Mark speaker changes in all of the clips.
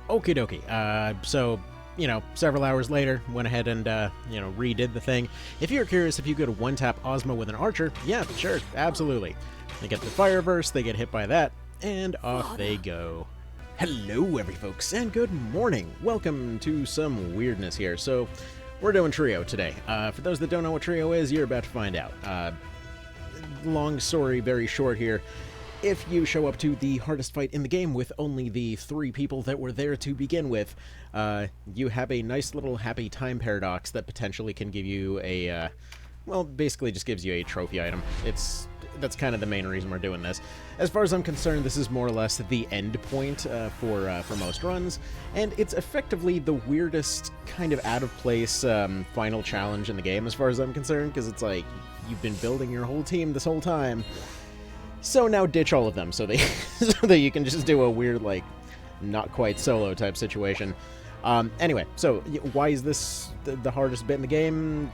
Speaker 1: Okie dokie. So, several hours later, went ahead and, redid the thing. If you're curious if you could one-tap Ozma with an archer, yeah, sure, absolutely. They get the fire burst, they get hit by that, and off they go. Hello, every folks, and good morning. Welcome to some weirdness here. So, we're doing Trio today. For those that don't know what Trio is, you're about to find out. Long story, very short here. If you show up to the hardest fight in the game with only the 3 people that were there to begin with, you have a nice little happy time paradox that potentially can give you a, basically just gives you a trophy item. That's kind of the main reason we're doing this. As far as I'm concerned, this is more or less the end point for most runs, and it's effectively the weirdest kind of out-of-place final challenge in the game as far as I'm concerned, because it's like, you've been building your whole team this whole time. So now ditch all of them so that you can just do a weird, like, not quite solo type situation. Anyway, so why is this the hardest bit in the game?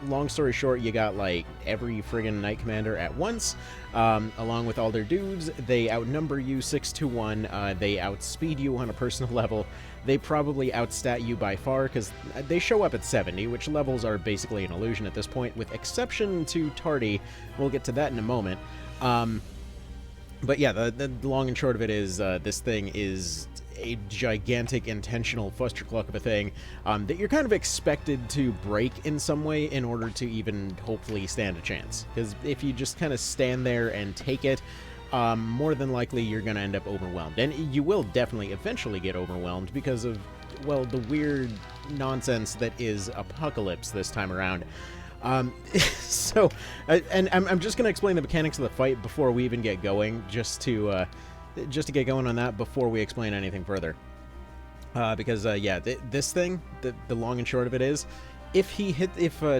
Speaker 1: Long story short, you got, like, every friggin' Knight Commander at once, along with all their dudes. They outnumber you 6-1, they outspeed you on a personal level. They probably outstat you by far, because they show up at 70, which levels are basically an illusion at this point, with exception to Tardy. We'll get to that in a moment. But yeah, the long and short of it is, this thing is a gigantic intentional fustercluck of a thing that you're kind of expected to break in some way in order to even hopefully stand a chance. Because if you just kind of stand there and take it, more than likely you're going to end up overwhelmed. And you will definitely eventually get overwhelmed because of, well, the weird nonsense that is Apocalypse this time around. So, and I'm just going to explain the mechanics of the fight before we even get going, just to get going on that before we explain anything further. Because, yeah, this thing, the long and short of it is, if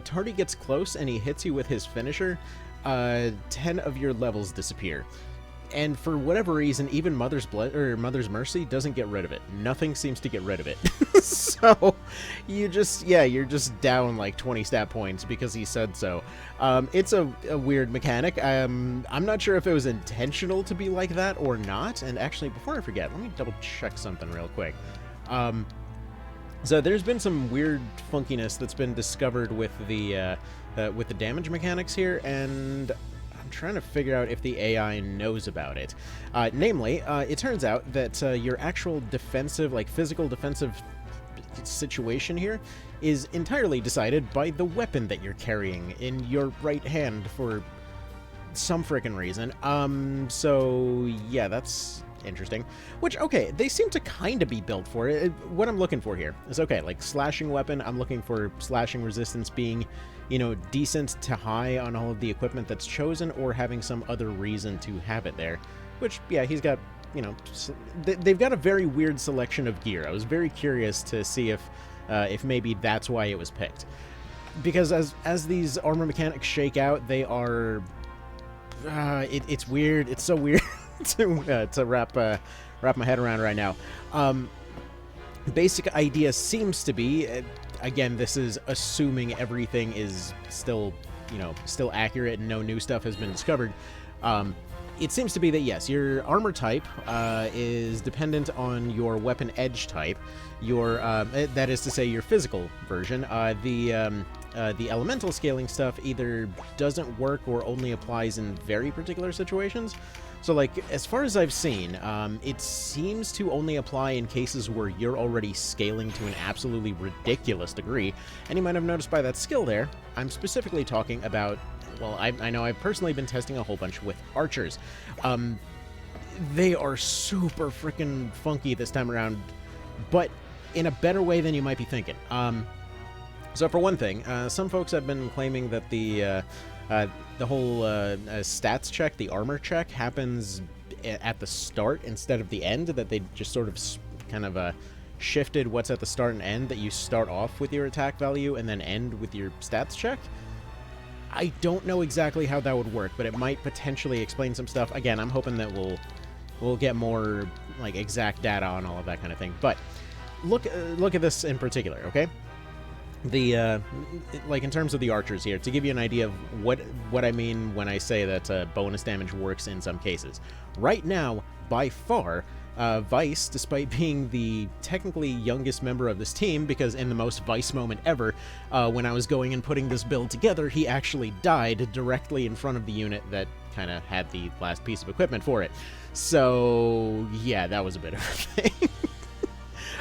Speaker 1: Tardy gets close and he hits you with his finisher, 10 of your levels disappear. And for whatever reason, even Mother's Mercy doesn't get rid of it. Nothing seems to get rid of it. So you're just down like 20 stat points because he said so. It's a weird mechanic. I'm not sure if it was intentional to be like that or not. And actually, before I forget, let me double check something real quick. So there's been some weird funkiness that's been discovered with the damage mechanics here, and I'm trying to figure out if the AI knows about it. Namely, it turns out that your actual defensive, like physical defensive situation here is entirely decided by the weapon that you're carrying in your right hand for some frickin' reason. So yeah, that's interesting. Which, okay, they seem to kind of be built for it. What I'm looking for here is, okay, like slashing weapon, I'm looking for slashing resistance being, decent to high on all of the equipment that's chosen, or having some other reason to have it there. Which, yeah, he's got, they've got a very weird selection of gear. I was very curious to see if maybe that's why it was picked. Because as these armor mechanics shake out, they are, it's weird. It's so weird to wrap my head around right now. Basic idea seems to be, again, this is assuming everything is still accurate and no new stuff has been discovered. It seems to be that, yes, your armor type is dependent on your weapon edge type. That is to say, your physical version. The elemental scaling stuff either doesn't work or only applies in very particular situations. So, like, as far as I've seen, it seems to only apply in cases where you're already scaling to an absolutely ridiculous degree. And you might have noticed by that skill there, I'm specifically talking about, well, I know I've personally been testing a whole bunch with archers. They are super freaking funky this time around, but in a better way than you might be thinking. So for one thing, some folks have been claiming that the whole stats check, the armor check, happens at the start instead of the end, that they just sort of kind of shifted what's at the start and end, that you start off with your attack value and then end with your stats check. I don't know exactly how that would work, but it might potentially explain some stuff. Again, I'm hoping that we'll get more, like, exact data on all of that kind of thing. But look at this in particular, okay? The like, in terms of the archers here, to give you an idea of what I mean when I say that bonus damage works in some cases. Right now, by far, Vice, despite being the technically youngest member of this team, because in the most Vice moment ever, when I was going and putting this build together, he actually died directly in front of the unit that kind of had the last piece of equipment for it. So, yeah, that was a bit of a thing.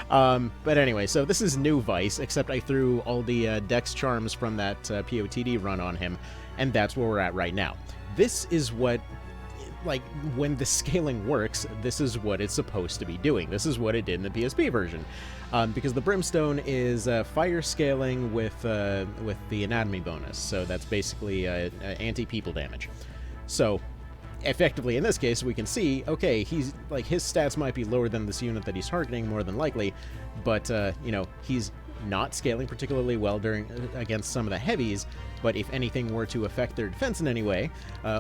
Speaker 1: But anyway, so this is new Vice, except I threw all the Dex charms from that POTD run on him, and that's where we're at right now. This is what, like, when the scaling works, this is what it's supposed to be doing. This is what it did in the PSP version. Because the Brimstone is fire scaling with the anatomy bonus, so that's basically anti-people damage. So, effectively, in this case, we can see, okay, he's, like, his stats might be lower than this unit that he's targeting, more than likely, but, you know, he's not scaling particularly well against some of the heavies, but if anything were to affect their defense in any way,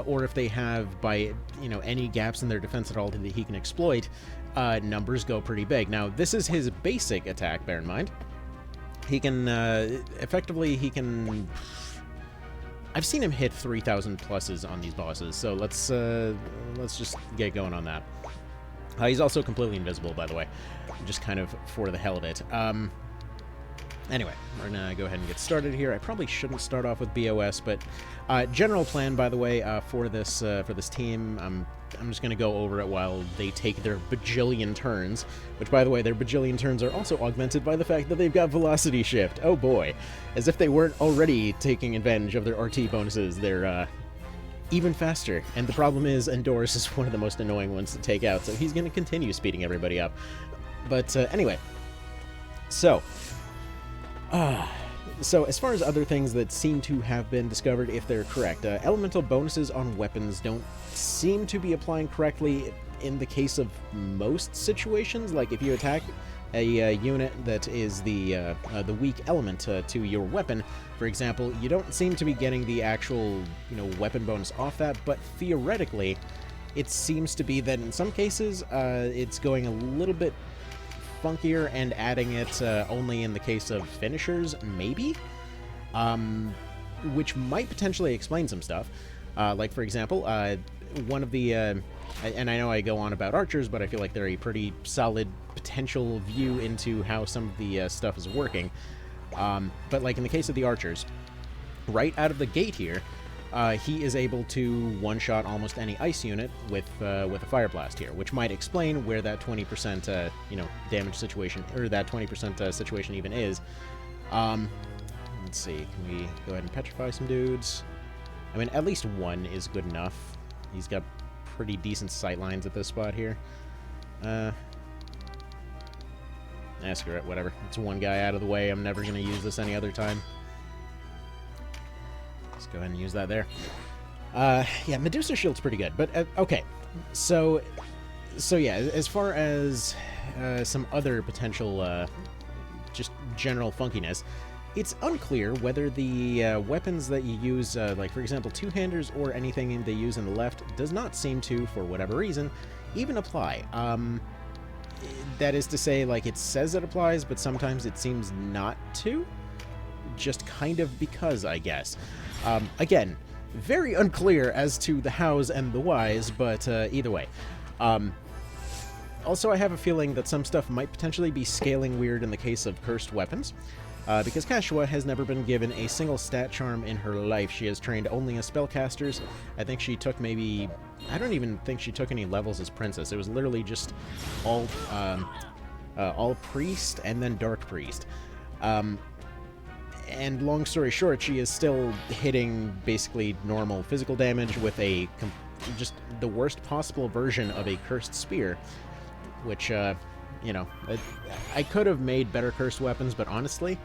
Speaker 1: or if they have, by, you know, any gaps in their defense at all that he can exploit, numbers go pretty big. Now, this is his basic attack, bear in mind. He can, effectively, he can... I've seen him hit 3,000 pluses on these bosses, so let's just get going on that. He's also completely invisible, by the way, just kind of for the hell of it. Anyway, we're gonna go ahead and get started here. I probably shouldn't start off with BOS, but general plan, by the way, for this team, I'm just gonna go over it while they take their bajillion turns. Which, by the way, their bajillion turns are also augmented by the fact that they've got velocity shift. Oh boy, as if they weren't already taking advantage of their RT bonuses. They're even faster. And the problem is, Endoris is one of the most annoying ones to take out, so he's gonna continue speeding everybody up. But anyway, so as far as other things that seem to have been discovered, if they're correct, elemental bonuses on weapons don't seem to be applying correctly in the case of most situations. Like, if you attack a unit that is the weak element to your weapon, for example, you don't seem to be getting the actual, you know, weapon bonus off that, but theoretically, it seems to be that in some cases, it's going a little bit funkier and adding it only in the case of finishers, maybe? Which might potentially explain some stuff. Like, for example, one of the... and I know I go on about archers, but I feel like they're a pretty solid potential view into how some of the stuff is working. But, like, in the case of the archers, right out of the gate here, he is able to one-shot almost any ice unit with a Fire Blast here, which might explain where that 20% you know, damage situation, or that 20% situation even is. Let's see, can we go ahead and petrify some dudes? I mean, at least one is good enough. He's got pretty decent sight lines at this spot here. Screw it, whatever. It's one guy out of the way. I'm never going to use this any other time. Let's go ahead and use that there. Yeah, Medusa Shield's pretty good, but okay. So yeah, as far as some other potential just general funkiness, it's unclear whether the weapons that you use, like, for example, two-handers or anything they use in the left, does not seem to, for whatever reason, even apply. That is to say, like, it says it applies, but sometimes it seems not to. Just kind of because, I guess. Again, very unclear as to the hows and the whys, but either way. Also, I have a feeling that some stuff might potentially be scaling weird in the case of cursed weapons. Because Kashua has never been given a single stat charm in her life. She has trained only as spellcasters. I think she took maybe... I don't even think she took any levels as princess. It was literally just all priest and then dark priest. And long story short, she is still hitting basically normal physical damage with just the worst possible version of a cursed spear, which, you know, I could have made better cursed weapons, but honestly,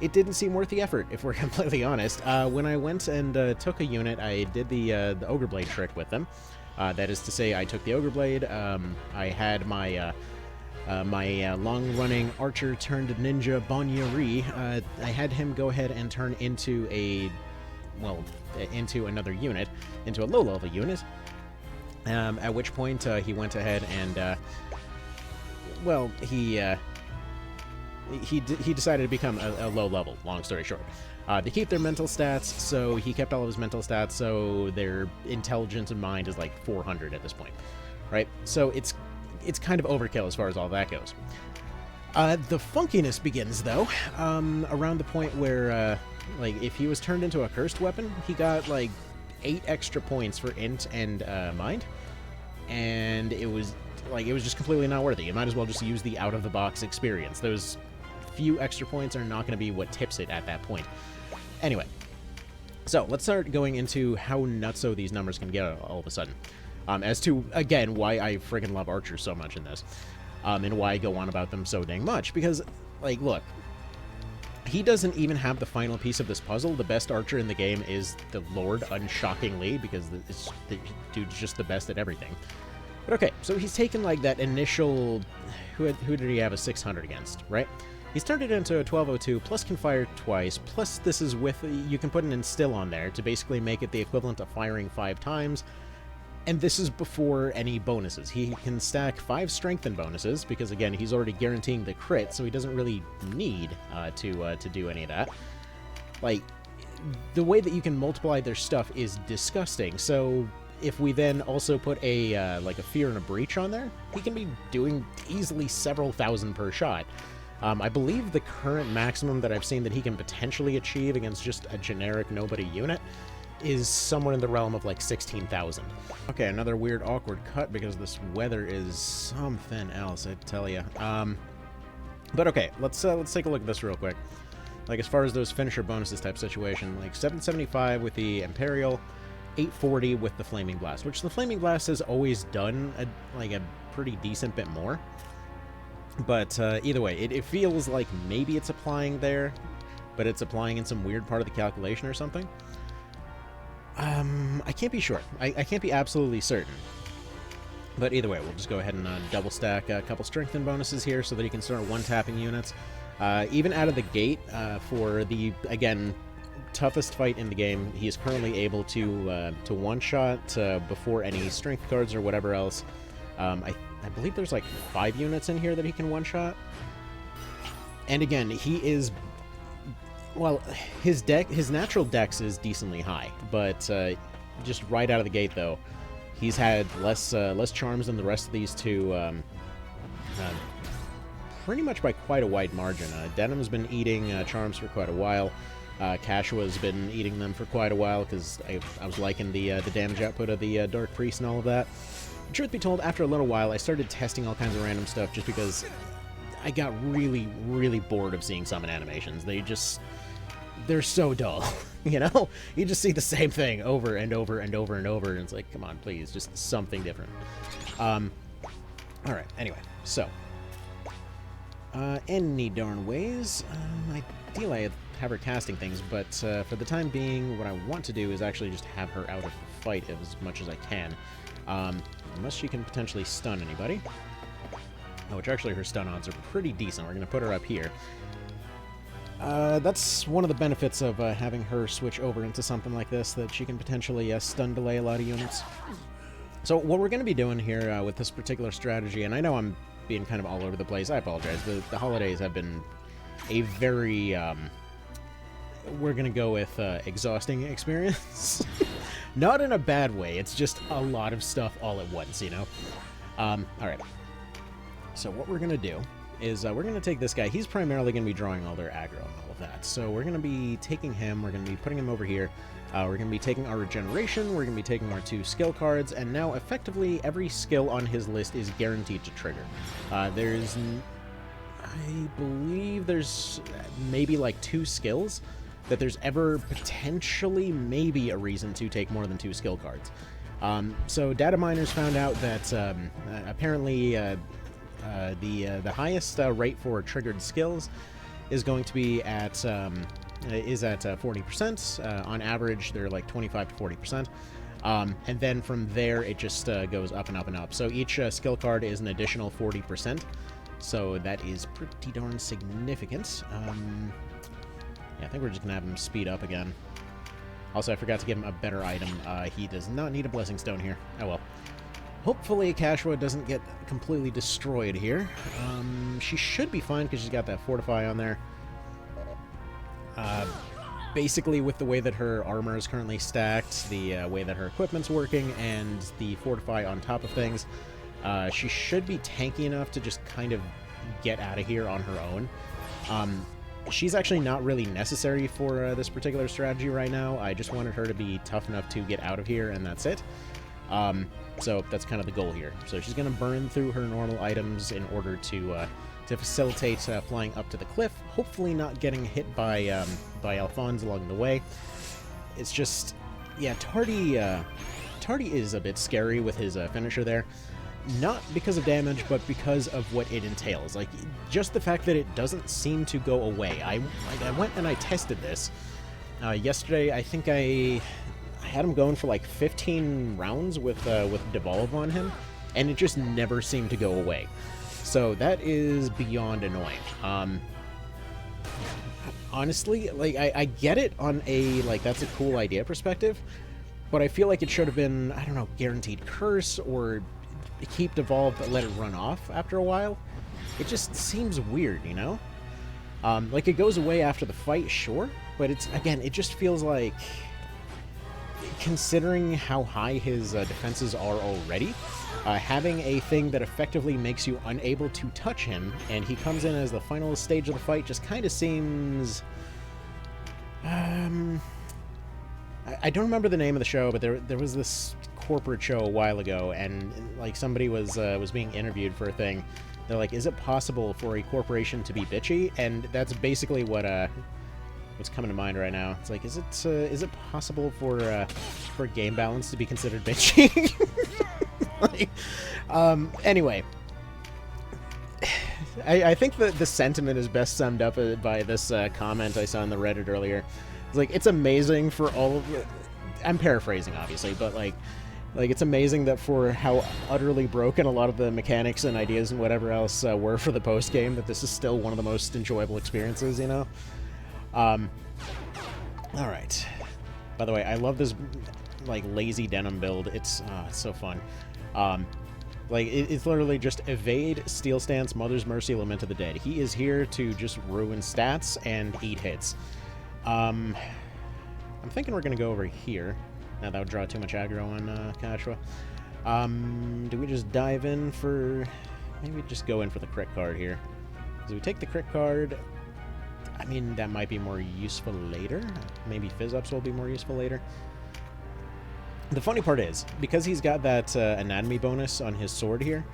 Speaker 1: it didn't seem worth the effort, if we're completely honest. When I went and took a unit, I did the Ogre Blade trick with them. That is to say, I took the Ogre Blade, I had my long-running archer turned ninja Bonyari. I had him go ahead and turn into into another unit, into a low-level unit, at which point he went ahead and, well, he decided to become a low level, long story short. They keep their mental stats, so he kept all of his mental stats, so their intelligence and mind is like 400 at this point, right? So it's it's kind of overkill as far as all that goes. The funkiness begins, though, around the point where, like, if he was turned into a cursed weapon, he got, like, 8 extra points for int and mind, and it was just completely not worth it. You might as well just use the out-of-the-box experience. Those few extra points are not going to be what tips it at that point. Anyway, so let's start going into how nutso these numbers can get all of a sudden. As to, again, why I friggin' love archers so much in this. And why I go on about them so dang much. Because, like, look, he doesn't even have the final piece of this puzzle. The best archer in the game is the Lord, unshockingly, because the dude's just the best at everything. But okay, so he's taken, like, that initial... Who did he have a 600 against, right? He's turned it into a 1202, plus can fire twice, plus this is with... You can put an instill on there to basically make it the equivalent of firing 5 times. And this is before any bonuses. He can stack 5 strengthen bonuses, because again, he's already guaranteeing the crit, so he doesn't really need to do any of that. Like, the way that you can multiply their stuff is disgusting, so if we then also put a, like a fear and a breach on there, he can be doing easily several thousand per shot. I believe the current maximum that I've seen that he can potentially achieve against just a generic nobody unit is somewhere in the realm of like 16,000. Okay, another weird awkward cut because this weather is something else, I tell you. But okay, let's take a look at this real quick. Like, as far as those finisher bonuses type situation, like 775 with the Imperial, 840 with the Flaming Blast, which the Flaming Blast has always done like a pretty decent bit more. But either way, it feels like maybe it's applying there, but it's applying in some weird part of the calculation or something. I can't be sure. I can't be absolutely certain. But either way, we'll just go ahead and double stack a couple strengthen bonuses here so that he can start one-tapping units. Even out of the gate, for the, again, toughest fight in the game, he is currently able to one-shot before any strength cards or whatever else. I believe there's like 5 units in here that he can one-shot. And again, he is... Well, his natural dex is decently high, but just right out of the gate, though, he's had less charms than the rest of these two, pretty much by quite a wide margin. Denham's been eating charms for quite a while. Kashua's been eating them for quite a while, because I was liking the damage output of the Dark Priest and all of that. Truth be told, after a little while, I started testing all kinds of random stuff just because I got really, really bored of seeing summon animations. They're so dull, you know? You just see the same thing over and over and over and over, and it's like, come on, please, just something different. Alright, anyway, so. Any darn ways. Ideally, I'd have her casting things, but for the time being, what I want to do is actually just have her out of the fight as much as I can. Unless she can potentially stun anybody. Which actually her stun odds are pretty decent. We're going to put her up here. That's one of the benefits of having her switch over into something like this, that she can potentially stun delay a lot of units. So what we're going to be doing here with this particular strategy, and I know I'm being kind of all over the place, I apologize. The holidays have been a very, we're going to go with exhausting experience. Not in a bad way, it's just a lot of stuff all at once, you know? Alright. So what we're going to do is we're going to take this guy. He's primarily going to be drawing all their aggro and all of that. So we're going to be taking him, we're going to be putting him over here. We're going to be taking our regeneration, we're going to be taking our 2 skill cards, and now effectively every skill on his list is guaranteed to trigger. I believe there's maybe like 2 skills that there's ever potentially maybe a reason to take more than 2 skill cards. So data miners found out that apparently the highest rate for triggered skills is going to be at 40%. On average, they're like 25 to 40%. And then from there, it just goes up and up and up. So each skill card is an additional 40%. So that is pretty darn significant. Yeah, I think we're just going to have him speed up again. Also, I forgot to give him a better item. He does not need a Blessing Stone here. Oh well. Hopefully Kashua doesn't get completely destroyed here. She should be fine because she's got that Fortify on there. Basically, with the way that her armor is currently stacked, the way that her equipment's working, and the Fortify on top of things, She should be tanky enough to just kind of get out of here on her own. She's actually not really necessary for this particular strategy right now. I just wanted her to be tough enough to get out of here, and that's it. So that's kind of the goal here. So she's going to burn through her normal items in order to facilitate flying up to the cliff, hopefully not getting hit by Alphonse along the way. It's just, yeah, Tardy is a bit scary with his finisher there. Not because of damage, but because of what it entails. Like, just the fact that it doesn't seem to go away. I went and I tested this yesterday. I think I had him going for like 15 rounds with Devolve on him, and it just never seemed to go away. So that is beyond annoying. Honestly, like, I get it on a, like, that's a cool idea perspective, but I feel like it should have been, I don't know, guaranteed curse, or keep Devolve but let it run off after a while. It just seems weird, you know? Like, it goes away after the fight, sure, but it's, again, it just feels like, considering how high his defenses are already, having a thing that effectively makes you unable to touch him, and he comes in as the final stage of the fight, just kind of seems... I don't remember the name of the show, but there was this corporate show a while ago, and like somebody was being interviewed for a thing. They're like, is it possible for a corporation to be bitchy? And that's basically what's coming to mind right now. It's like, is it possible for game balance to be considered bitchy? Like, anyway, I think that the sentiment is best summed up by this comment I saw on the Reddit earlier. It's like, it's amazing for all of the... I'm paraphrasing, obviously, but like it's amazing that for how utterly broken a lot of the mechanics and ideas and whatever else were for the post game, that this is still one of the most enjoyable experiences, you know? All right. By the way, I love this like lazy denim build. It's so fun. Like, it's literally just evade, steel stance, Mother's Mercy, Lament of the Dead. He is here to just ruin stats and eat hits. I'm thinking we're gonna go over here. Now that would draw too much aggro on Kashua. Do we just dive in for... Maybe just go in for the crit card here. So we take the crit card. I mean, that might be more useful later. Maybe Fizz-Ups will be more useful later. The funny part is, because he's got that anatomy bonus on his sword here,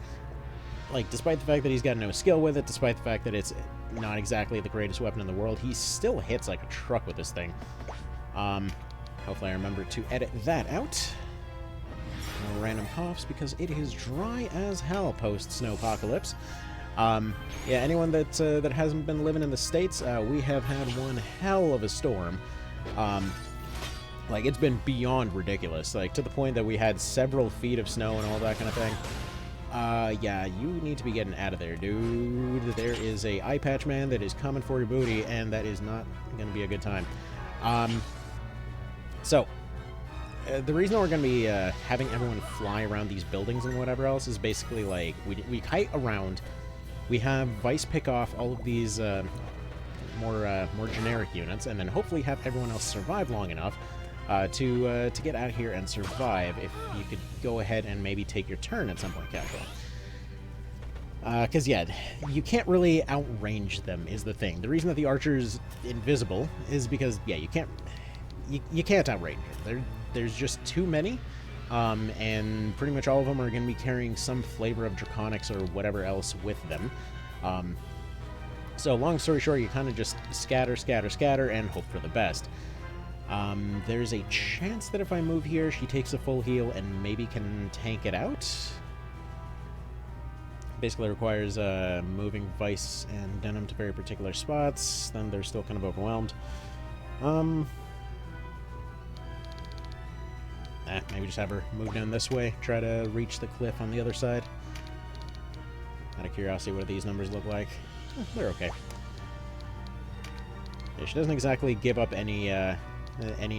Speaker 1: like, despite the fact that he's got no skill with it, despite the fact that it's not exactly the greatest weapon in the world, he still hits like a truck with this thing. Hopefully I remember to edit that out. No random coughs, because it is dry as hell post-Snowpocalypse. Yeah, anyone that hasn't been living in the States, we have had one hell of a storm. Like, it's been beyond ridiculous, like, to the point that we had several feet of snow and all that kind of thing. Yeah, you need to be getting out of there, dude. There is a eye patch man that is coming for your booty, and that is not going to be a good time. The reason we're going to be having everyone fly around these buildings and whatever else is basically, like, we kite around, we have Vice pick off all of these more generic units, and then hopefully have everyone else survive long enough to get out of here and survive. If you could go ahead and maybe take your turn at some point, Casual. Because, yeah, you can't really outrange them, is the thing. The reason that the archer's invisible is because, yeah, you can't outrange them. There's just too many, and pretty much all of them are going to be carrying some flavor of Draconics or whatever else with them. So, long story short, you kind of just scatter, and hope for the best. There's a chance that if I move here, she takes a full heal and maybe can tank it out. Basically requires moving Vice and Denim to very particular spots. Then they're still kind of overwhelmed. Maybe just have her move down this way. Try to reach the cliff on the other side. Out of curiosity, what do these numbers look like? They're okay. Yeah, she doesn't exactly give up any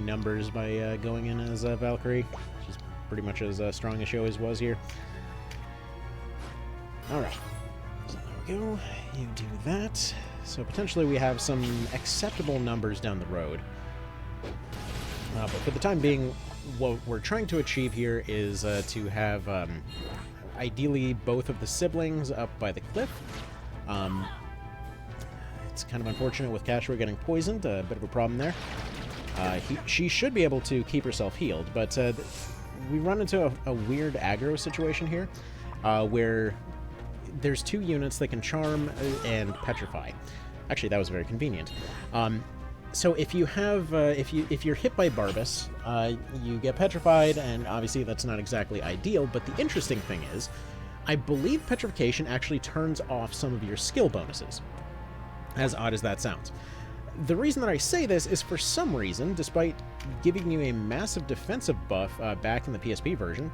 Speaker 1: numbers by going in as Valkyrie. She's pretty much as strong as she always was here. Alright. So there we go. You do that. So potentially we have some acceptable numbers down the road. But for the time being, what we're trying to achieve here is to have ideally both of the siblings up by the cliff. It's kind of unfortunate with Cashua getting poisoned, a bit of a problem there. She should be able to keep herself healed, but we run into a weird aggro situation here, where there's 2 units that can charm and petrify. Actually, that was very convenient. So if you have, if you're hit by Barbas, you get petrified, and obviously that's not exactly ideal. But the interesting thing is, I believe petrification actually turns off some of your skill bonuses. As odd as that sounds. The reason that I say this is, for some reason, despite giving you a massive defensive buff back in the PSP version,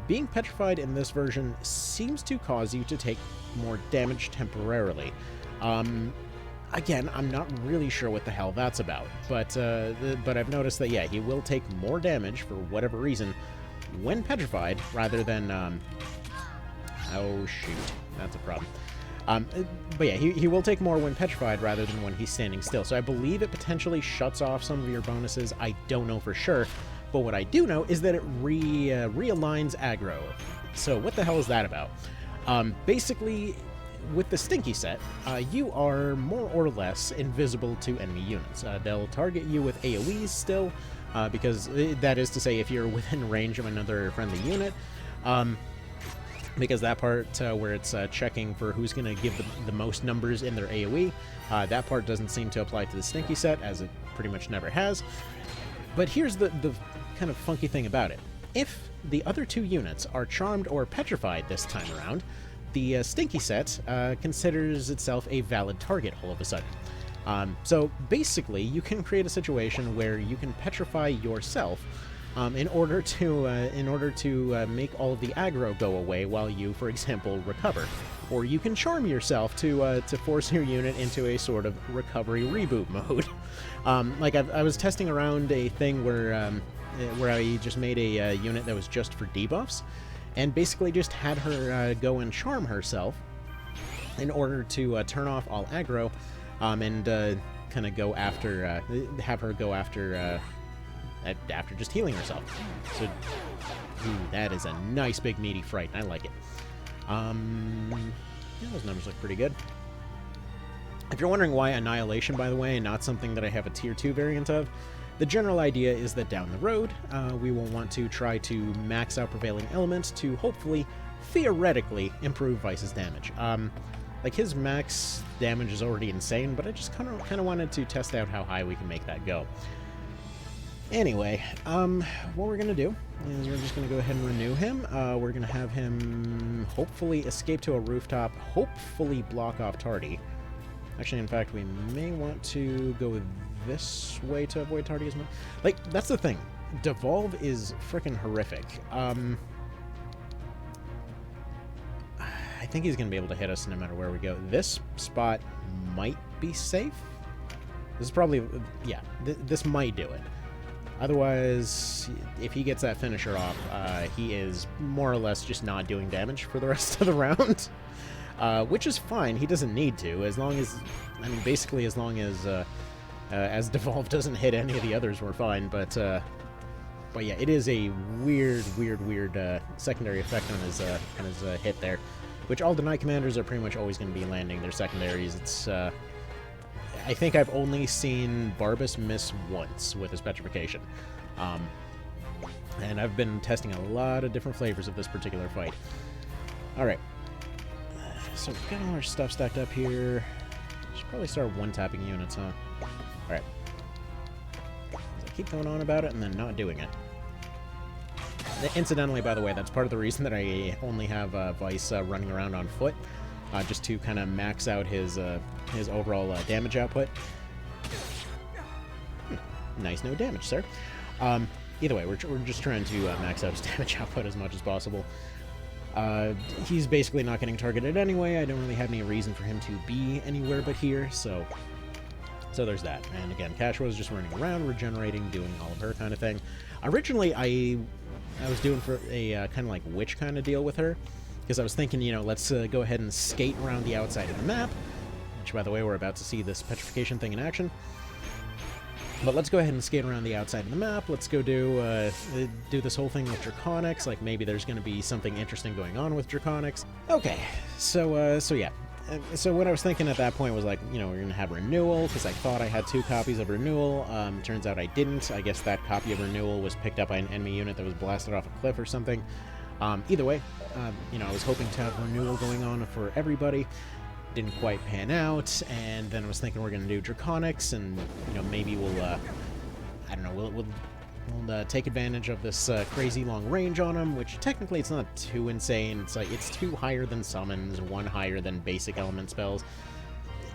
Speaker 1: being petrified in this version seems to cause you to take more damage temporarily. Again, I'm not really sure what the hell that's about, but I've noticed that, yeah, he will take more damage for whatever reason when petrified, rather than, oh shoot, that's a problem. But yeah, he will take more when petrified rather than when he's standing still. So I believe it potentially shuts off some of your bonuses. I don't know for sure. But what I do know is that it realigns aggro. So what the hell is that about? Basically, with the Stinky set, you are more or less invisible to enemy units. They'll target you with AoEs still, because that is to say if you're within range of another friendly unit. Because that part where it's checking for who's going to give the most numbers in their AoE, that part doesn't seem to apply to the Stinky set, as it pretty much never has. But here's the kind of funky thing about it. If the other 2 units are charmed or petrified this time around, the Stinky set considers itself a valid target all of a sudden. So basically, you can create a situation where you can petrify yourself in order to make all of the aggro go away while you, for example, recover. Or you can charm yourself to force your unit into a sort of recovery reboot mode. Like I was testing around a thing where I just made a unit that was just for debuffs, and basically just had her go and charm herself in order to turn off all aggro, and kind of go after, have her go after just healing herself. So, ooh, that is a nice big meaty fright. I like it. Yeah, those numbers look pretty good. If you're wondering why Annihilation, by the way, and not something that I have a Tier 2 variant of, the general idea is that down the road, we will want to try to max out Prevailing Element to hopefully, theoretically, improve Vice's damage. Like, his max damage is already insane, but I just kind of wanted to test out how high we can make that go. Anyway, what we're going to do is we're just going to go ahead and renew him. We're going to have him hopefully escape to a rooftop, hopefully block off Tardy. Actually, in fact, we may want to go this way to avoid Tardy as much. Like, that's the thing. Devolve is freaking horrific. I think he's going to be able to hit us no matter where we go. This spot might be safe. This is probably... yeah, this might do it. Otherwise, if he gets that finisher off, he is more or less just not doing damage for the rest of the round. Which is fine, he doesn't need to, as long as, I mean, basically as long as Devolve doesn't hit any of the others, we're fine, but yeah, it is a weird secondary effect on his hit there, which all Deny Commanders are pretty much always going to be landing their secondaries. It's, I think I've only seen Barbas miss once with his petrification. And I've been testing a lot of different flavors of this particular fight. Alright. So we've got all our stuff stacked up here. Should probably start one-tapping units, huh? Alright. I keep going on about it and then not doing it. Incidentally, by the way, that's part of the reason that I only have Vice running around on foot. Just to kind of max out his overall damage output. Nice, no damage, sir. Either way, we're just trying to max out his damage output as much as possible. He's basically not getting targeted anyway. I don't really have any reason for him to be anywhere but here, so there's that. And again, Cashua was just running around, regenerating, doing all of her kind of thing. Originally, I was doing for a kind of like witch kind of deal with her. Because I was thinking, you know, let's go ahead and skate around the outside of the map. Which, by the way, we're about to see this petrification thing in action. But let's go ahead and skate around the outside of the map. Let's go do this whole thing with Draconics. Like, maybe there's going to be something interesting going on with Draconics. Okay, so yeah. So what I was thinking at that point was like, you know, we're going to have Renewal, because I thought I had 2 copies of Renewal. Turns out I didn't. I guess that copy of Renewal was picked up by an enemy unit that was blasted off a cliff or something. Either way, you know, I was hoping to have Renewal going on for everybody. Didn't quite pan out, and then I was thinking we're going to do Draconics, and, you know, maybe we'll, I don't know, we'll take advantage of this crazy long range on them, which technically it's not too insane. It's like, it's 2 higher than summons, 1 higher than basic element spells.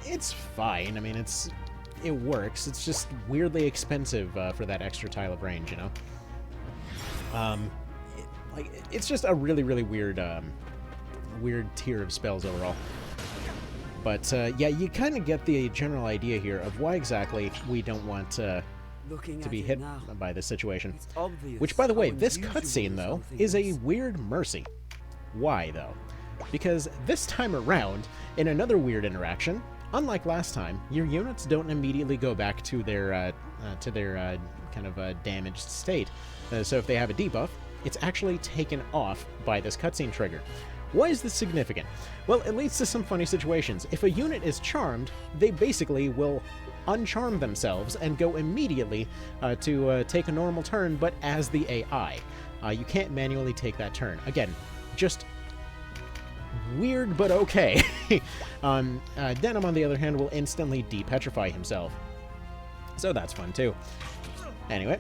Speaker 1: It's fine. I mean, it works. It's just weirdly expensive for that extra tile of range, you know? It's just a really, really weird, weird tier of spells overall. But, yeah, you kind of get the general idea here of why exactly we don't want to be hit by this situation. Which, by the way, this cutscene, though, is a weird mercy. Why, though? Because this time around, in another weird interaction, unlike last time, your units don't immediately go back to their kind of damaged state. So if they have a debuff, it's actually taken off by this cutscene trigger. Why is this significant? Well, it leads to some funny situations. If a unit is charmed, they basically will uncharm themselves and go immediately to take a normal turn, but as the AI. You can't manually take that turn. Again, just weird, but okay. Denim, on the other hand, will instantly de-petrify himself. So that's fun, too. Anyway,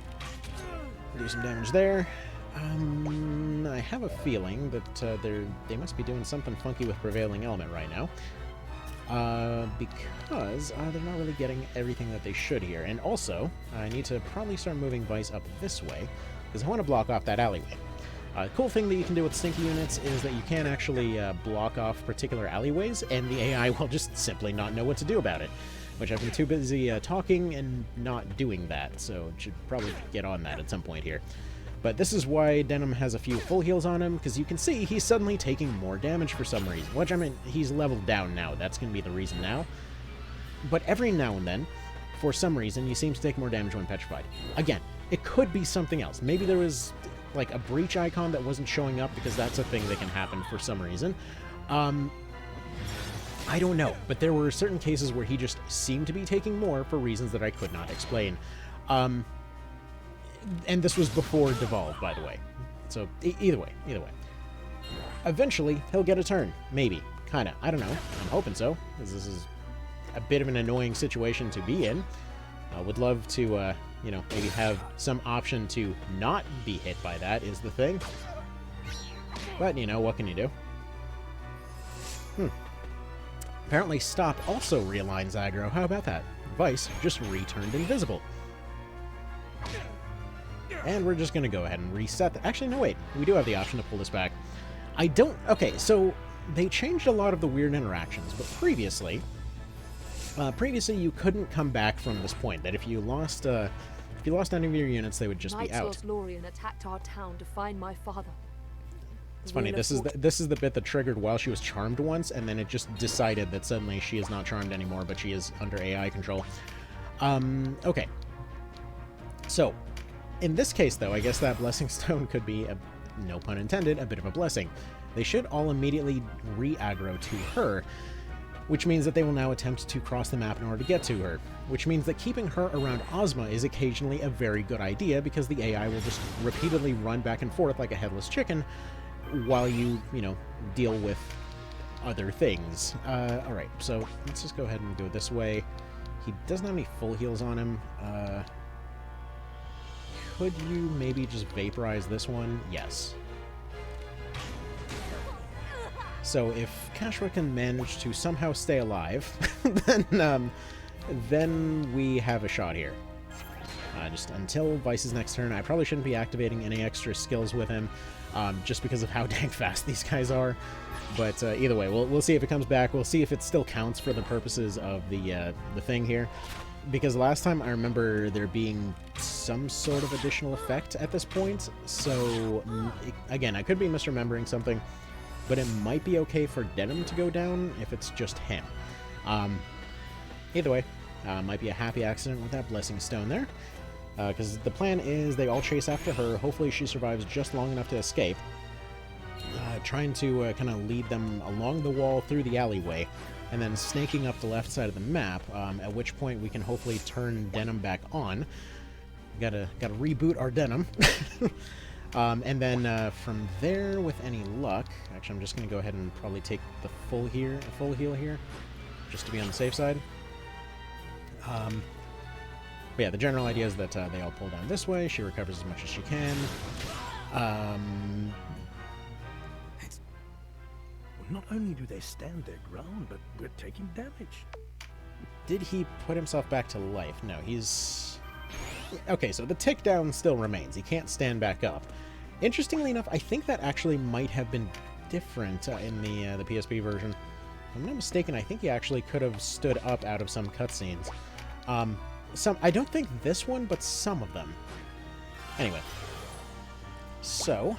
Speaker 1: do some damage there. I have a feeling that they must be doing something funky with Prevailing Element right now. Because they're not really getting everything that they should here. And also, I need to probably start moving Vice up this way, because I want to block off that alleyway. Cool thing that you can do with Stinky units is that you can actually block off particular alleyways, and the AI will just simply not know what to do about it. Which I've been too busy talking and not doing that, so should probably get on that at some point here. But this is why Denim has a few full heals on him, because you can see he's suddenly taking more damage for some reason. Which, I mean, he's leveled down now. That's going to be the reason now. But every now and then, for some reason, he seems to take more damage when petrified. Again, it could be something else. Maybe there was, like, a breach icon that wasn't showing up, because that's a thing that can happen for some reason. I don't know, but there were certain cases where he just seemed to be taking more for reasons that I could not explain. And this was before Devolve, by the way. So, either way. Eventually, he'll get a turn. Maybe. Kinda. I don't know. I'm hoping so, because this is a bit of an annoying situation to be in. I would love to, you know, maybe have some option to not be hit by that, is the thing. But, you know, what can you do? Apparently, Stop also realigns aggro. How about that? Vice just returned invisible. And we're just going to go ahead and reset that. Actually, no, wait. We do have the option to pull this back. I don't... Okay, so they changed a lot of the weird interactions, but previously you couldn't come back from this point. That if you lost any of your units, they would just be out.
Speaker 2: Lorien attacked our town to find my father.
Speaker 1: It's funny. This is the bit that triggered while she was charmed once, and then it just decided that suddenly she is not charmed anymore, but she is under AI control. Okay. So, in this case, though, I guess that Blessing Stone could be, no pun intended, a bit of a blessing. They should all immediately re-aggro to her, which means that they will now attempt to cross the map in order to get to her, which means that keeping her around Ozma is occasionally a very good idea, because the AI will just repeatedly run back and forth like a headless chicken while you know, deal with other things. Alright, so let's just go ahead and go this way. He doesn't have any full heals on him. Could you maybe just vaporize this one? Yes. So if Kashra can manage to somehow stay alive, then we have a shot here. Just until Vice's next turn, I probably shouldn't be activating any extra skills with him, just because of how dang fast these guys are. But either way, we'll see if it comes back. We'll see if it still counts for the purposes of the thing here. Because last time I remember there being some sort of additional effect at this point, so again, I could be misremembering something, but it might be okay for Denim to go down if it's just him. Either way, Might be a happy accident with that blessing stone there. Because the plan is they all chase after her. Hopefully she survives just long enough to escape. Trying to kind of lead them along the wall through the alleyway, and then snaking up the left side of the map, at which point we can hopefully turn Denim back on. Gotta reboot our Denim. And then from there, with any luck, actually I'm just going to go ahead and probably take the full heal here, just to be on the safe side. But yeah, the general idea is that they all pull down this way, she recovers as much as she can.
Speaker 3: Not only do they stand their ground, but we're taking damage.
Speaker 1: Did he put himself back to life? No, he's... Okay, so the tick down still remains. He can't stand back up. Interestingly enough, I think that actually might have been different in the PSP version. If I'm not mistaken, I think he actually could have stood up out of some cutscenes. I don't think this one, but some of them. Anyway. So...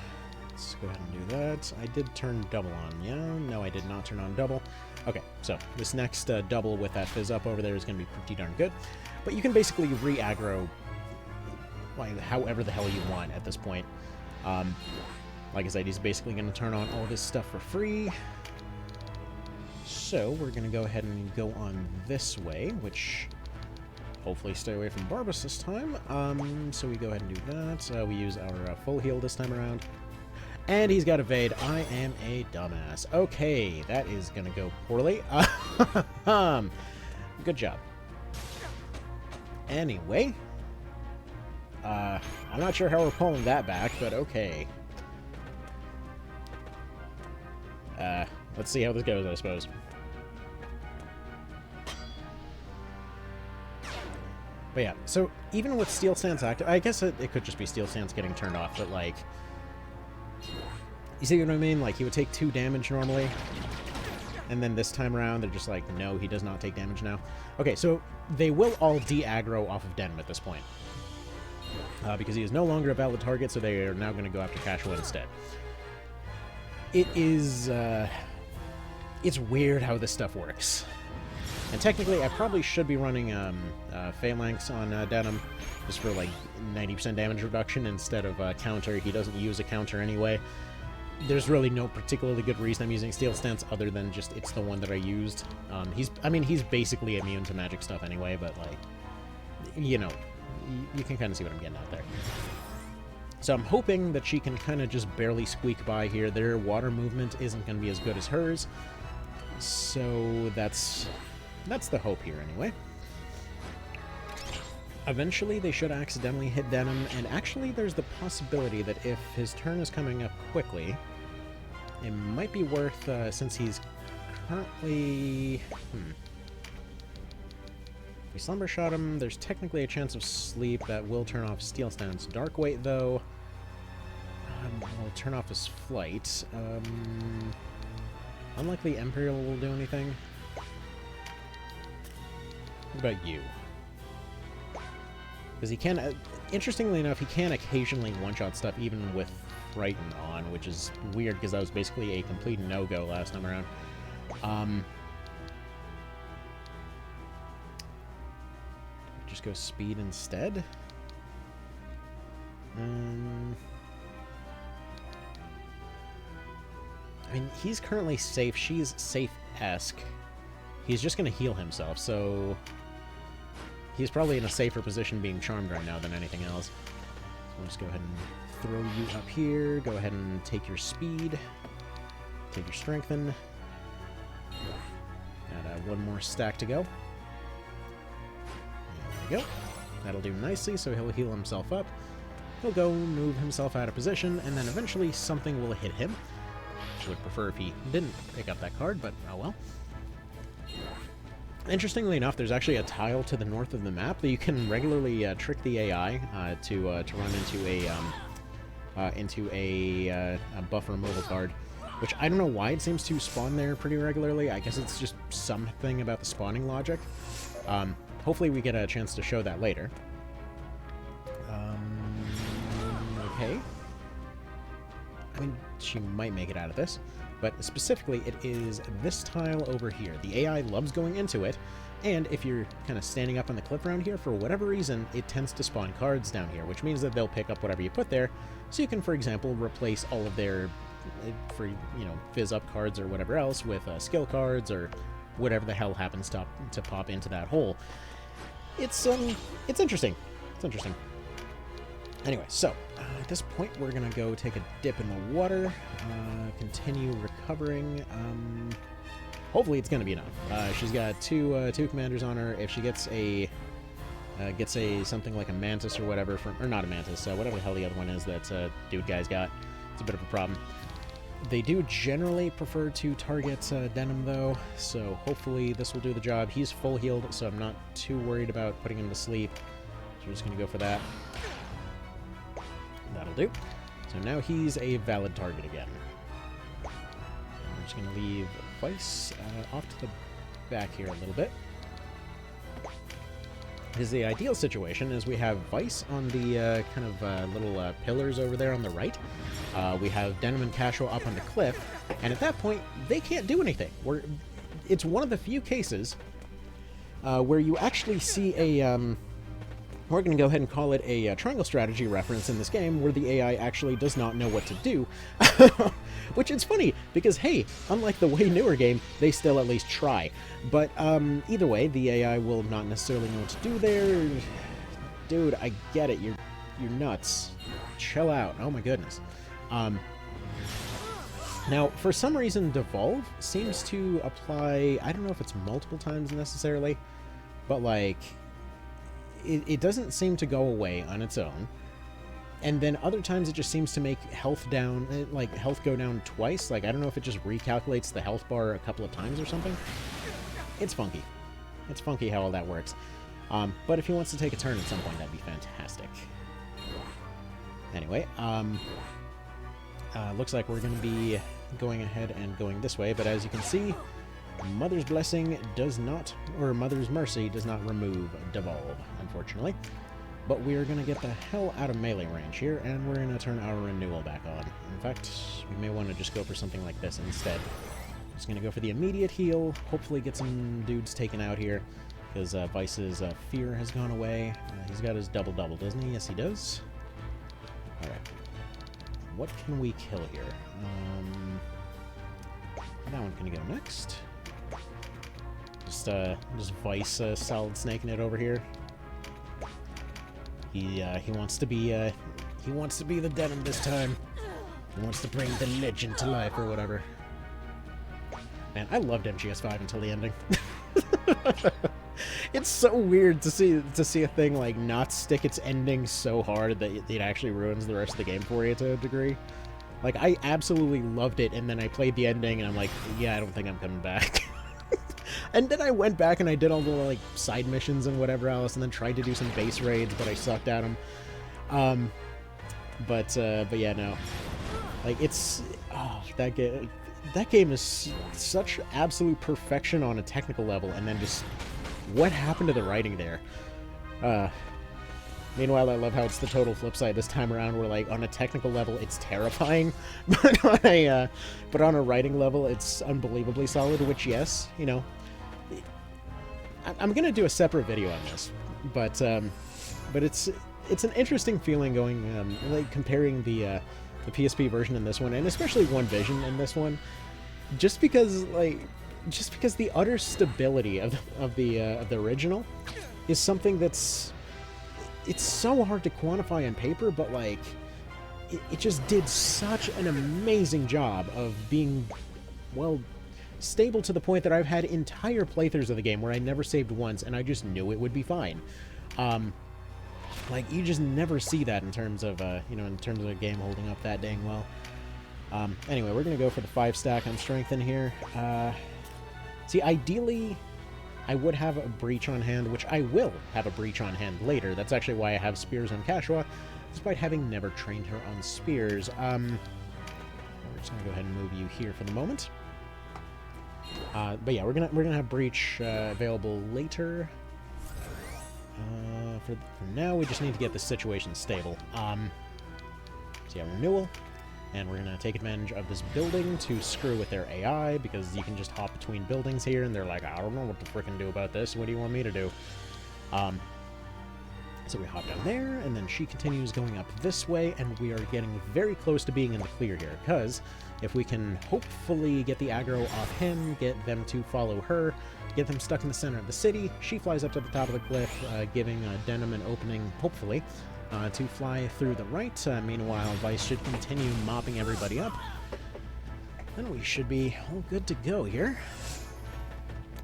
Speaker 1: let's go ahead and do that. I did turn double on, yeah? No, I did not turn on double. Okay, so this next double with that fizz up over there is going to be pretty darn good. But you can basically re-aggro like, however the hell you want at this point. Like I said, he's basically going to turn on all this stuff for free. So we're going to go ahead and go on this way, which hopefully stay away from Barbas this time. So we go ahead and do that. We use our full heal this time around. And he's got evade. I am a dumbass. Okay, that is going to go poorly. Good job. Anyway. I'm not sure how we're pulling that back, but okay. Let's see how this goes, I suppose. But yeah, so even with Steel Stance active, I guess it could just be Steel Stance getting turned off, but like... You see what I mean? Like, he would take 2 damage normally, and then this time around, they're just like, no, he does not take damage now. Okay, so they will all de-aggro off of Denim at this point. Because he is no longer a valid target, so they are now going to go after Cashua instead. It is, it's weird how this stuff works. And technically, I probably should be running Phalanx on Denim, just for, like, 90% damage reduction instead of counter. He doesn't use a counter anyway. There's really no particularly good reason I'm using Steel Stance other than just it's the one that I used. He's basically immune to magic stuff anyway, but, like, you know, you can kind of see what I'm getting at there. So I'm hoping that she can kind of just barely squeak by here. Their water movement isn't going to be as good as hers, so that's the hope here anyway. Eventually, they should accidentally hit Denim, and actually there's the possibility that if his turn is coming up quickly, it might be worth, since he's currently... If we Slumber Shot him, there's technically a chance of sleep that will turn off Steel Stance. Dark Weight, though, will turn off his flight. Unlikely Imperial will do anything. What about you? Because he can, interestingly enough, he can occasionally one-shot stuff even with Frighten on, which is weird because that was basically a complete no-go last time around. Just go Speed instead? I mean, he's currently safe. She's safe-esque. He's just going to heal himself, so... He's probably in a safer position being charmed right now than anything else. So we'll just go ahead and throw you up here. Go ahead and take your speed. Take your strengthen. Got one more stack to go. There we go. That'll do nicely, so he'll heal himself up. He'll go move himself out of position, and then eventually something will hit him. I would prefer if he didn't pick up that card, but oh well. Interestingly enough, there's actually a tile to the north of the map that you can regularly trick the AI to run into a buff removal card, which I don't know why it seems to spawn there pretty regularly. I guess it's just something about the spawning logic. Hopefully we get a chance to show that later. Okay. I mean, she might make it out of this. but specifically it is this tile over here. The AI loves going into it, and if you're kind of standing up on the cliff around here, for whatever reason, it tends to spawn cards down here, which means that they'll pick up whatever you put there, so you can, for example, replace all of their free, fizz up cards or whatever else with skill cards or whatever the hell happens to pop into that hole. It's interesting. It's interesting. Anyway, so at this point we're gonna go take a dip in the water, continue recovering. Hopefully it's gonna be enough. She's got two commanders on her. If she gets a something like a mantis or whatever or not a mantis, whatever the hell the other one is that dude guy's got, it's a bit of a problem. They do generally prefer to target Denim, though, so hopefully this will do the job. He's full healed, so I'm not too worried about putting him to sleep. So we're just going to go for that. That'll do. So now he's a valid target again. I'm just going to leave Vice off to the back here a little bit. Because the ideal situation is we have Vice on the little pillars over there on the right. We have Denim and Cashua up on the cliff, and at that point, they can't do anything. It's one of the few cases where you actually see a... we're going to go ahead and call it a triangle strategy reference in this game, where the AI actually does not know what to do. Which is funny, because, hey, unlike the way newer game, they still at least try. But either way, the AI will not necessarily know what to do there. Dude, I get it. You're nuts. Chill out. Oh my goodness. Now, for some reason, Devolve seems to apply... I don't know if it's multiple times necessarily, but, like... It doesn't seem to go away on its own, and then other times it just seems to make health down, like health go down twice. Like, I don't know if it just recalculates the health bar a couple of times or something. It's funky. It's funky how all that works. But if he wants to take a turn at some point, that'd be fantastic. Anyway, looks like we're going to be going ahead and going this way, but as you can see, Mother's Blessing does not, or Mother's Mercy does not remove Devolve, unfortunately. But we're going to get the hell out of melee range here, and we're going to turn our renewal back on. In fact, we may want to just go for something like this instead. Just going to go for the immediate heal, hopefully get some dudes taken out here, because Vice's fear has gone away. He's got his double-double, doesn't he? Yes, he does. Alright. What can we kill here? That one's going to go next. Just Vice solid snaking it over here. He wants to be the Denim this time. He wants to bring the legend to life or whatever. Man, I loved MGS5 until the ending. It's so weird to see a thing like not stick its ending so hard that it actually ruins the rest of the game for you to a degree. Like, I absolutely loved it, and then I played the ending and I'm like, yeah, I don't think I'm coming back. And then I went back and I did all the, like, side missions and whatever else, and then tried to do some base raids, but I sucked at them. But yeah, no. Like, it's... Oh, that game is such absolute perfection on a technical level, and then just... What happened to the writing there? Meanwhile, I love how it's the total flip side this time around, where, like, on a technical level, it's terrifying, but on a writing level, it's unbelievably solid, which, yes, you know... I'm gonna do a separate video on this, but it's an interesting feeling going, like, comparing the PSP version in this one, and especially One Vision in this one, just because the utter stability of the original is something that's... It's so hard to quantify on paper, but, like, it just did such an amazing job of being, well, stable to the point that I've had entire playthroughs of the game where I never saved once, and I just knew it would be fine. Like, you just never see that in terms of, in terms of a game holding up that dang well. Anyway, we're gonna go for the 5-stack on strength in here. See, ideally, I would have a breach on hand, which I will have a breach on hand later. That's actually why I have spears on Cashua, despite having never trained her on spears. We're just gonna go ahead and move you here for the moment. But yeah, we're gonna have breach available later. For now, we just need to get the situation stable. So yeah, renewal. And we're going to take advantage of this building to screw with their AI, because you can just hop between buildings here, and they're like, I don't know what to frickin' do about this. What do you want me to do? So we hop down there, and then she continues going up this way, and we are getting very close to being in the clear here, because if we can hopefully get the aggro off him, get them to follow her, get them stuck in the center of the city, she flies up to the top of the cliff, giving Denim an opening, hopefully, to fly through the right. Meanwhile, Vice should continue mopping everybody up. And we should be all good to go here.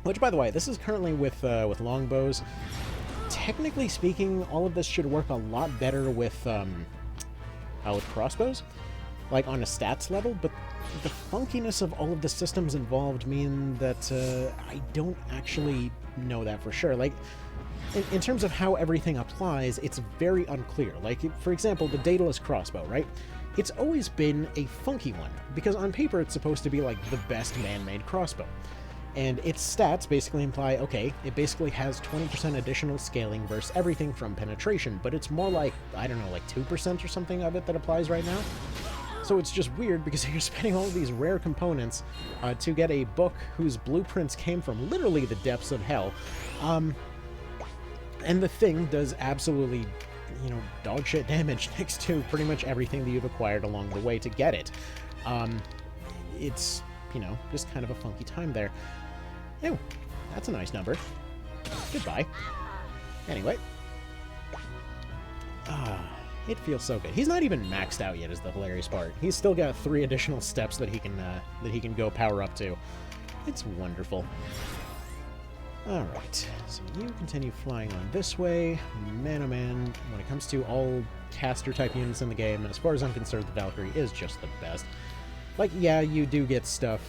Speaker 1: Which, by the way, this is currently with longbows. Technically speaking, all of this should work a lot better with crossbows, like on a stats level, but the funkiness of all of the systems involved mean that I don't actually know that for sure. Like, in terms of how everything applies, it's very unclear. Like, for example, the Daedalus crossbow, right? It's always been a funky one, because on paper it's supposed to be like the best man-made crossbow. And its stats basically imply, okay, it basically has 20% additional scaling versus everything from penetration, but it's more like, I don't know, like 2% or something of it that applies right now. So it's just weird, because you're spending all of these rare components to get a book whose blueprints came from literally the depths of hell. And the thing does absolutely, you know, dog shit damage next to pretty much everything that you've acquired along the way to get it. It's, you know, just kind of a funky time there. Ew, that's a nice number. Goodbye. Anyway. It feels so good. He's not even maxed out yet, is the hilarious part. He's still got 3 additional steps that he can go power up to. It's wonderful. Alright, so you continue flying on this way. Man oh man, when it comes to all caster-type units in the game, as far as I'm concerned, the Valkyrie is just the best. Like, yeah, you do get stuff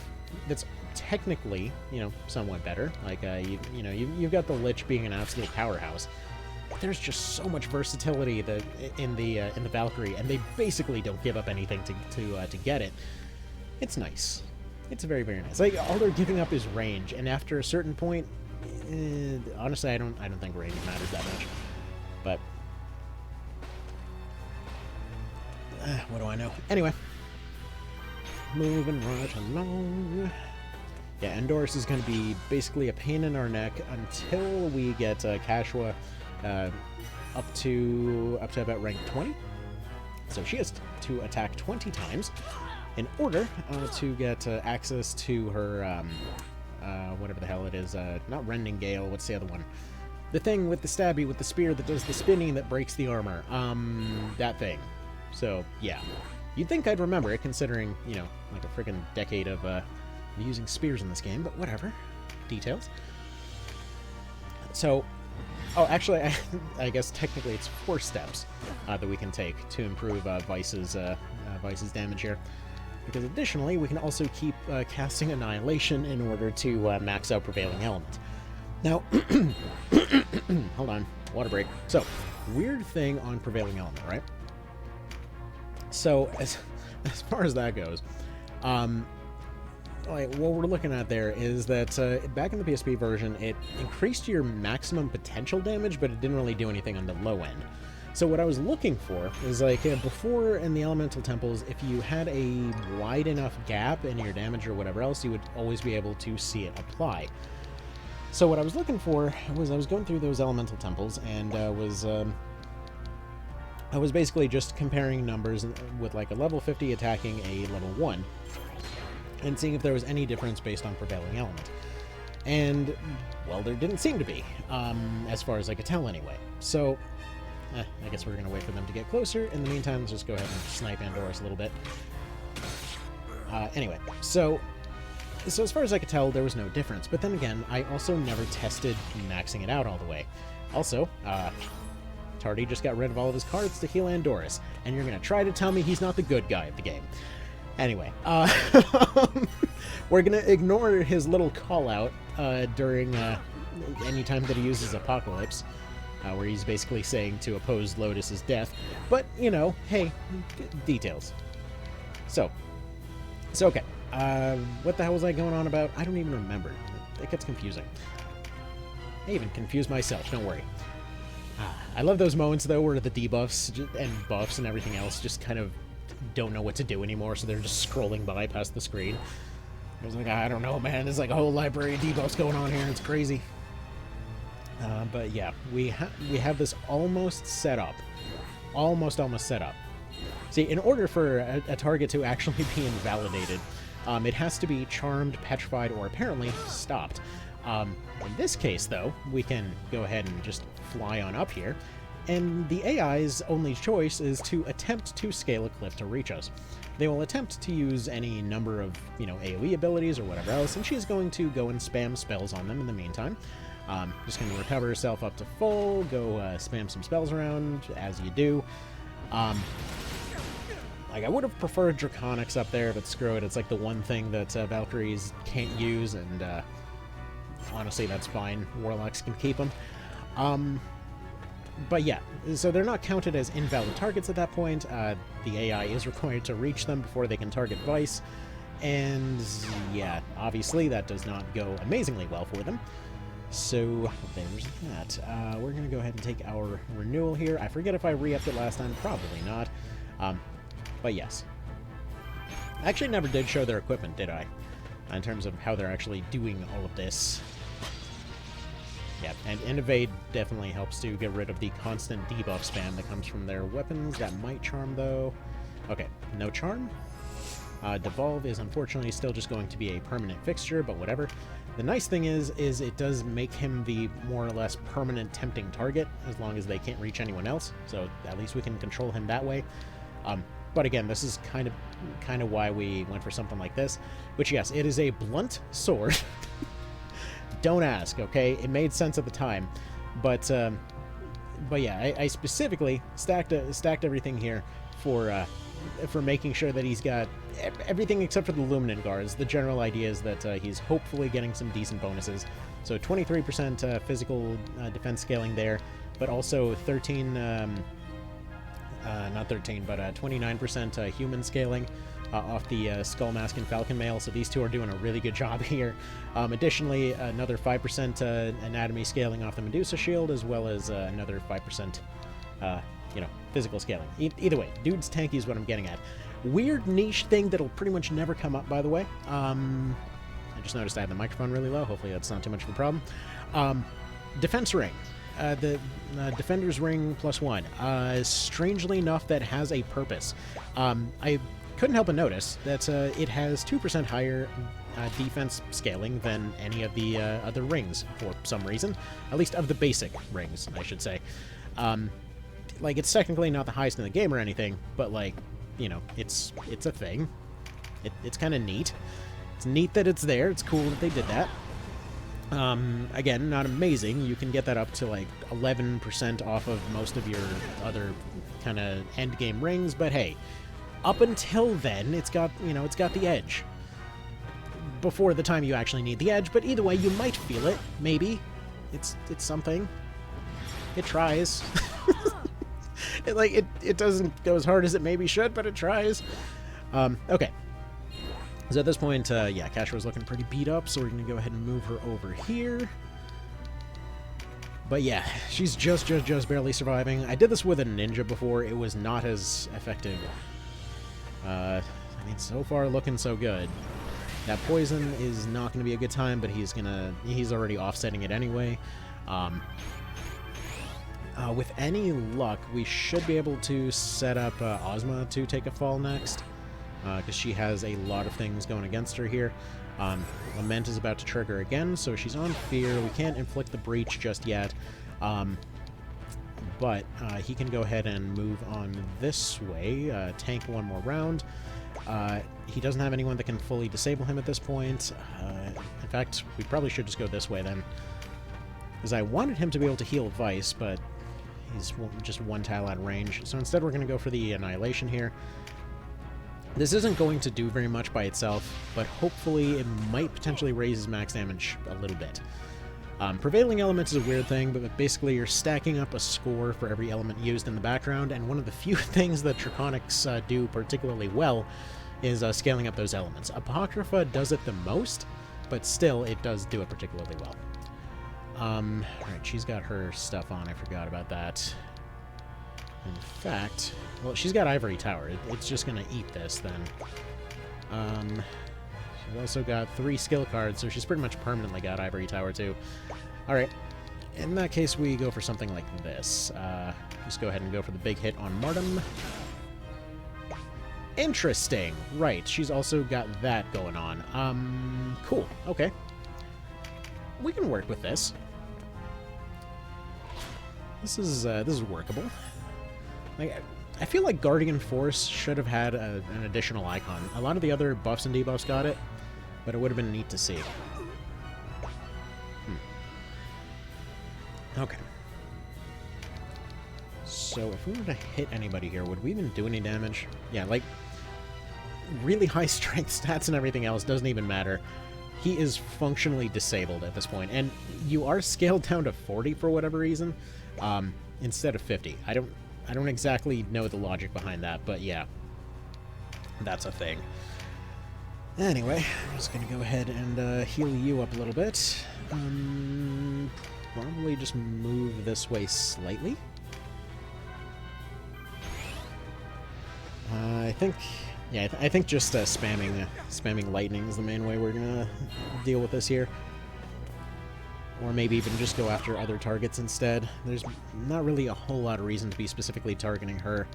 Speaker 1: that's technically, you know, somewhat better. Like, you've got the Lich being an absolute powerhouse. But there's just so much versatility in the Valkyrie, and they basically don't give up anything to get it. It's nice. It's very, very nice. Like, all they're giving up is range, and after a certain point, honestly, I don't think range matters that much. But what do I know? Anyway, moving right along. Yeah, Endorus is going to be basically a pain in our neck until we get Kashua up to about rank 20. So she has to attack 20 times in order to get access to her whatever the hell it is. Not Rending Gale, what's the other one? The thing with the stabby, with the spear that does the spinning that breaks the armor. That thing. So, yeah. You'd think I'd remember it, considering, you know, like a friggin' decade of using spears in this game, but whatever. Details. So, oh, actually, I guess technically it's 4 steps that we can take to improve Vice's damage here. Because additionally, we can also keep casting Annihilation in order to max out Prevailing Element. Now, hold on, water break. So, weird thing on Prevailing Element, right? So, as far as that goes, like, what we're looking at there is that back in the PSP version, it increased your maximum potential damage, but it didn't really do anything on the low end. So what I was looking for is, like, before in the Elemental Temples, if you had a wide enough gap in your damage or whatever else, you would always be able to see it apply. So what I was looking for was, I was going through those Elemental Temples, and I was basically just comparing numbers with, like, a level 50 attacking a level 1, and seeing if there was any difference based on Prevailing Element. And, well, there didn't seem to be, as far as I could tell anyway. So, I guess we're going to wait for them to get closer. In the meantime, let's just go ahead and snipe Andorus a little bit. Anyway, so as far as I could tell, there was no difference. But then again, I also never tested maxing it out all the way. Also, Tardy just got rid of all of his cards to heal Andorus, and you're going to try to tell me he's not the good guy of the game. Anyway, we're going to ignore his little call-out during any time that he uses Apocalypse, where he's basically saying to oppose Lotus's death. But, you know, hey, details. So okay. What the hell was I going on about? I don't even remember. It gets confusing. I even confuse myself, don't worry. I love those moments, though, where the debuffs and buffs and everything else just kind of don't know what to do anymore, so they're just scrolling by past the screen. I was like, I don't know, man. There's like a whole library of debuffs going on here. It's crazy. But yeah, we have this almost set up. Almost set up. See, in order for a target to actually be invalidated, it has to be charmed, petrified, or apparently stopped. In this case, though, we can go ahead and just fly on up here, and the AI's only choice is to attempt to scale a cliff to reach us. They will attempt to use any number of, AoE abilities or whatever else, and she's going to go and spam spells on them in the meantime. Just going to recover herself up to full, go spam some spells around, as you do. Like, I would have preferred Draconics up there, but screw it, it's like the one thing that Valkyries can't use, and honestly, that's fine. Warlocks can keep them. But yeah, so they're not counted as invalid targets at that point. The AI is required to reach them before they can target Vice, and yeah, obviously that does not go amazingly well for them. So there's that. We're going to go ahead and take our renewal here. I forget if I re-upped it last time. Probably not. But yes. I actually never did show their equipment, did I? In terms of how they're actually doing all of this. Yeah, and Innovate definitely helps to get rid of the constant debuff spam that comes from their weapons. That might charm, though. Okay, no charm. Devolve is unfortunately still just going to be a permanent fixture, but whatever. The nice thing is it does make him the more or less permanent tempting target, as long as they can't reach anyone else, so at least we can control him that way. But again, this is kind of why we went for something like this, which, yes, it is a blunt sword. Don't ask, okay? It made sense at the time, but yeah, I specifically stacked everything here for making sure that he's got everything except for the Luminant Guards. The general idea is that he's hopefully getting some decent bonuses. So 23% physical defense scaling there, but also 29% human scaling off the Skull Mask and Falcon Mail, so these two are doing a really good job here. Additionally, another 5% anatomy scaling off the Medusa Shield, as well as another 5%, physical scaling. Either way, dude's tanky is what I'm getting at. Weird niche thing that'll pretty much never come up, by the way. I just noticed I have the microphone really low. Hopefully that's not too much of a problem. Defense Ring. The Defender's Ring +1. Strangely enough, that has a purpose. I couldn't help but notice that it has 2% higher defense scaling than any of the other rings for some reason. At least of the basic rings, I should say. Like, it's technically not the highest in the game or anything, but, like, it's a thing. It's kind of neat. It's neat that it's there. It's cool that they did that. Again, not amazing. You can get that up to like 11% off of most of your other kind of end game rings, but hey, up until then, it's got the edge. Before the time you actually need the edge, but either way, you might feel it. Maybe it's something. It tries. It doesn't go as hard as it maybe should, but it tries. Okay. So at this point, yeah, Kashua's looking pretty beat up, so we're going to go ahead and move her over here. But yeah, she's just barely surviving. I did this with a ninja before. It was not as effective. I mean, so far looking so good. That poison is not going to be a good time, but he's already offsetting it anyway. With any luck, we should be able to set up Ozma to take a fall next. Because she has a lot of things going against her here. Lament is about to trigger again, so she's on fear. We can't inflict the breach just yet. But he can go ahead and move on this way, tank one more round. He doesn't have anyone that can fully disable him at this point. In fact, we probably should just go this way then. Because I wanted him to be able to heal Vice, but he's just one tile out of range. So instead we're going to go for the Annihilation here. This isn't going to do very much by itself, but hopefully it might potentially raise his max damage a little bit. Prevailing Elements is a weird thing, but basically you're stacking up a score for every element used in the background, and one of the few things that Draconics do particularly well is scaling up those elements. Apocrypha does it the most, but still it does do it particularly well. Alright, she's got her stuff on, I forgot about that. In fact, well, she's got Ivory Tower. It's just gonna eat this, then. She's also got 3 skill cards, so she's pretty much permanently got Ivory Tower, too. Alright. In that case, we go for something like this. Just go ahead and go for the big hit on Martum. Interesting. Right, she's also got that going on. Cool. Okay. We can work with this. This is workable. Like, I feel like Guardian Force should have had an additional icon. A lot of the other buffs and debuffs got it, but it would have been neat to see. Okay. So if we were to hit anybody here, would we even do any damage? Yeah, like, really high strength stats and everything else doesn't even matter. He is functionally disabled at this point, and you are scaled down to 40 for whatever reason, instead of 50. I don't exactly know the logic behind that, but yeah, that's a thing. Anyway, I'm just gonna go ahead and heal you up a little bit. Probably just move this way slightly. I think, yeah, I think just spamming lightning is the main way we're gonna deal with this here. Or maybe even just go after other targets instead. There's not really a whole lot of reason to be specifically targeting her.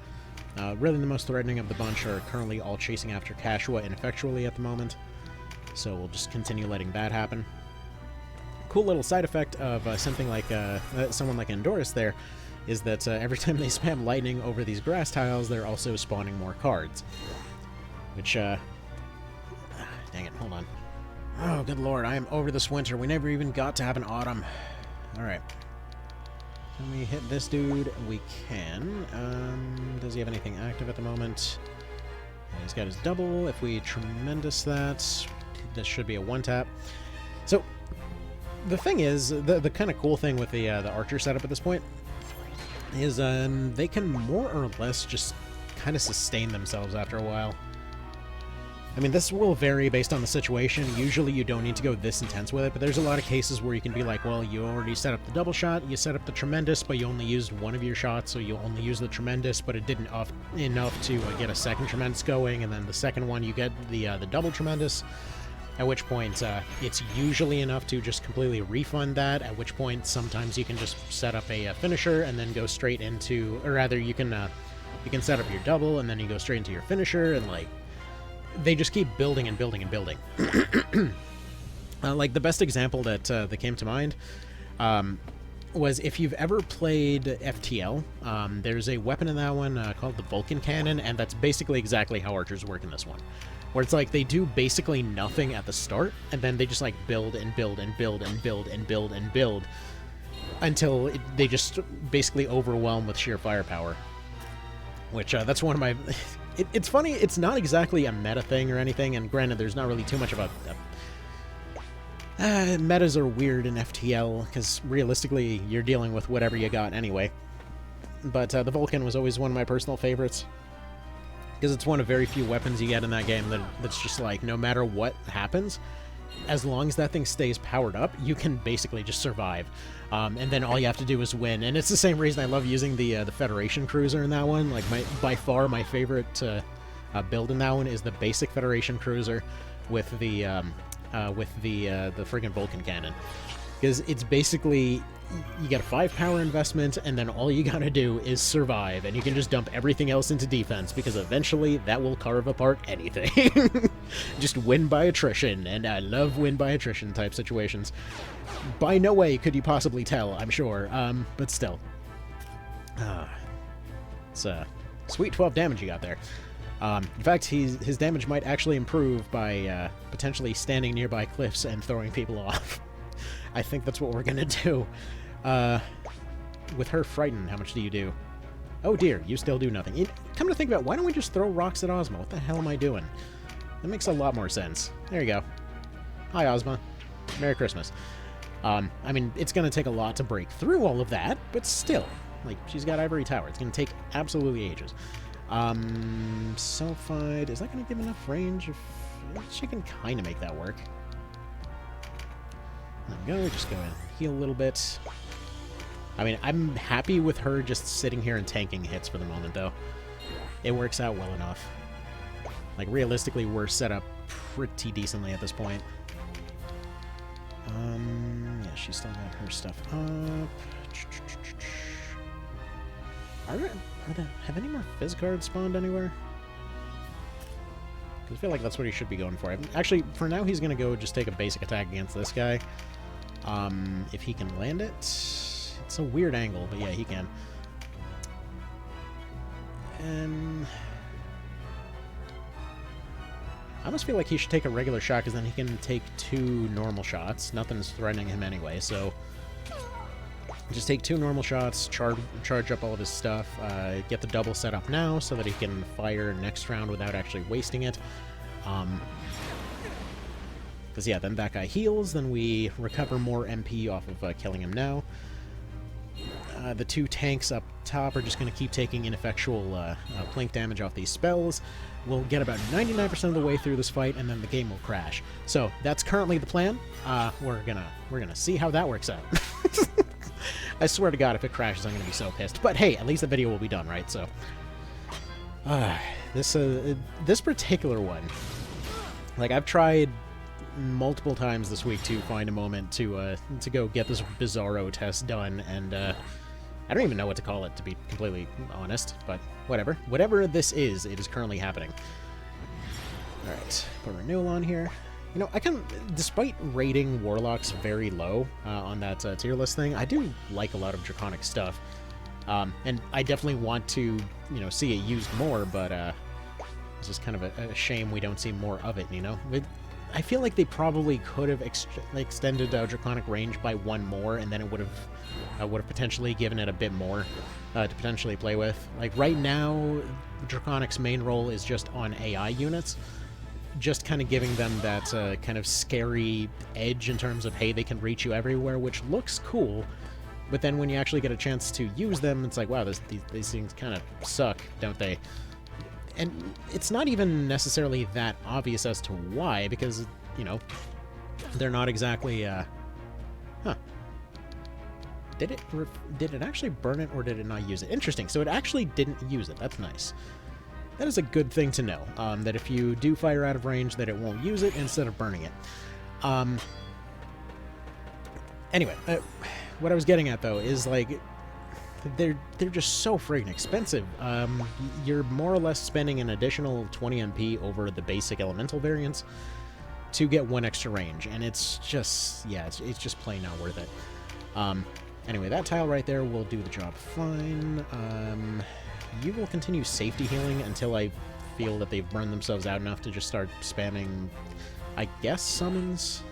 Speaker 1: Really the most threatening of the bunch are currently all chasing after Kashua ineffectually at the moment. So we'll just continue letting that happen. Cool little side effect of something like someone like Endorus there is that every time they spam lightning over these grass tiles, they're also spawning more cards. Which, dang it, hold on. Oh, good lord, I am over this winter. We never even got to have an autumn. Alright. Can we hit this dude? We can. Does he have anything active at the moment? Yeah, he's got his double. If we tremendous that, this should be a one-tap. So, the thing is, the kind of cool thing with the archer setup at this point is they can more or less just kind of sustain themselves after a while. I mean, this will vary based on the situation. Usually you don't need to go this intense with it, but there's a lot of cases where you can be like, well, you already set up the double shot, you set up the tremendous, but you only used one of your shots, so you only use the tremendous, but it didn't enough to get a second tremendous going, and then the second one you get the double tremendous, at which point it's usually enough to just completely refund that, at which point sometimes you can just set up a finisher and then go straight into, or rather you can set up your double and then you go straight into your finisher, and like, they just keep building and building and building. Like, the best example that came to mind was if you've ever played FTL, there's a weapon in that one called the Vulcan Cannon, and that's basically exactly how archers work in this one. Where it's like they do basically nothing at the start, and then they just like build and build and build and build and build and build until they just basically overwhelm with sheer firepower. Which, that's one of my... It's funny, it's not exactly a meta thing or anything, and granted, there's not really too much of a metas are weird in FTL, because realistically, you're dealing with whatever you got anyway. But the Vulcan was always one of my personal favorites, because it's one of very few weapons you get in that game that's just like, no matter what happens, as long as that thing stays powered up, you can basically just survive. And then all you have to do is win. And it's the same reason I love using the Federation Cruiser in that one. Like, by far my favorite build in that one is the basic Federation Cruiser with the friggin' Vulcan Cannon. Because it's basically, you get a 5 power investment, and then all you gotta do is survive, and you can just dump everything else into defense, because eventually that will carve apart anything. Just win by attrition, and I love win by attrition type situations. By no way could you possibly tell, I'm sure, but still. It's a sweet 12 damage you got there. In fact, his damage might actually improve by potentially standing nearby cliffs and throwing people off. I think that's what we're gonna do. With her frightened, how much do you do? Oh dear, you still do nothing. Come to think about it, why don't we just throw rocks at Ozma? What the hell am I doing? That makes a lot more sense. There you go. Hi, Ozma. Merry Christmas. I mean, it's gonna take a lot to break through all of that, but still. Like, she's got Ivory Tower. It's gonna take absolutely ages. Sulfide, is that gonna give enough range? She can kind of make that work. There we go, just go ahead and heal a little bit. I mean, I'm happy with her just sitting here and tanking hits for the moment, though. It works out well enough. Like, realistically, we're set up pretty decently at this point. Yeah, she's still got her stuff up. Have any more Fizz cards spawned anywhere? Because I feel like that's what he should be going for. Actually, for now, he's going to go just take a basic attack against this guy. If he can land it. It's a weird angle, but yeah, he can. And I almost feel like he should take a regular shot, because then he can take 2 normal shots. Nothing's threatening him anyway, so just take 2 normal shots, charge up all of his stuff, get the double set up now so that he can fire next round without actually wasting it. Because, yeah, then that guy heals, then we recover more MP off of killing him now. The 2 tanks up top are just going to keep taking ineffectual plink damage off these spells. We'll get about 99% of the way through this fight, and then the game will crash. So that's currently the plan. We're gonna see how that works out. I swear to God, if it crashes, I'm gonna be so pissed. But hey, at least the video will be done, right? So this particular one, like, I've tried multiple times this week to find a moment to go get this Bizarro test done, and I don't even know what to call it, to be completely honest, but whatever. Whatever this is, it is currently happening. Alright, put Renewal on here. You know, I can, despite rating Warlocks very low on that tier list thing, I do like a lot of Draconic stuff. And I definitely want to, you know, see it used more, but it's just kind of a shame we don't see more of it, you know? I feel like they probably could have extended Draconic range by 1 more, and then it would have potentially given it a bit more to potentially play with. Like, right now, Draconic's main role is just on AI units, just kind of giving them that kind of scary edge in terms of, hey, they can reach you everywhere, which looks cool, but then when you actually get a chance to use them, it's like, wow, these things kind of suck, don't they? And it's not even necessarily that obvious as to why, because, you know, they're not exactly, huh. Did it actually burn it, or did it not use it? Interesting, so it actually didn't use it. That's nice. That is a good thing to know, that if you do fire out of range, that it won't use it instead of burning it. Anyway, what I was getting at, though, is, like, they're just so friggin' expensive. You're more or less spending an additional 20 MP over the basic elemental variants to get 1 extra range, and it's just, yeah, it's just plain not worth it. Anyway, that tile right there will do the job fine. You will continue safety healing until I feel that they've burned themselves out enough to just start spamming, I guess, summons?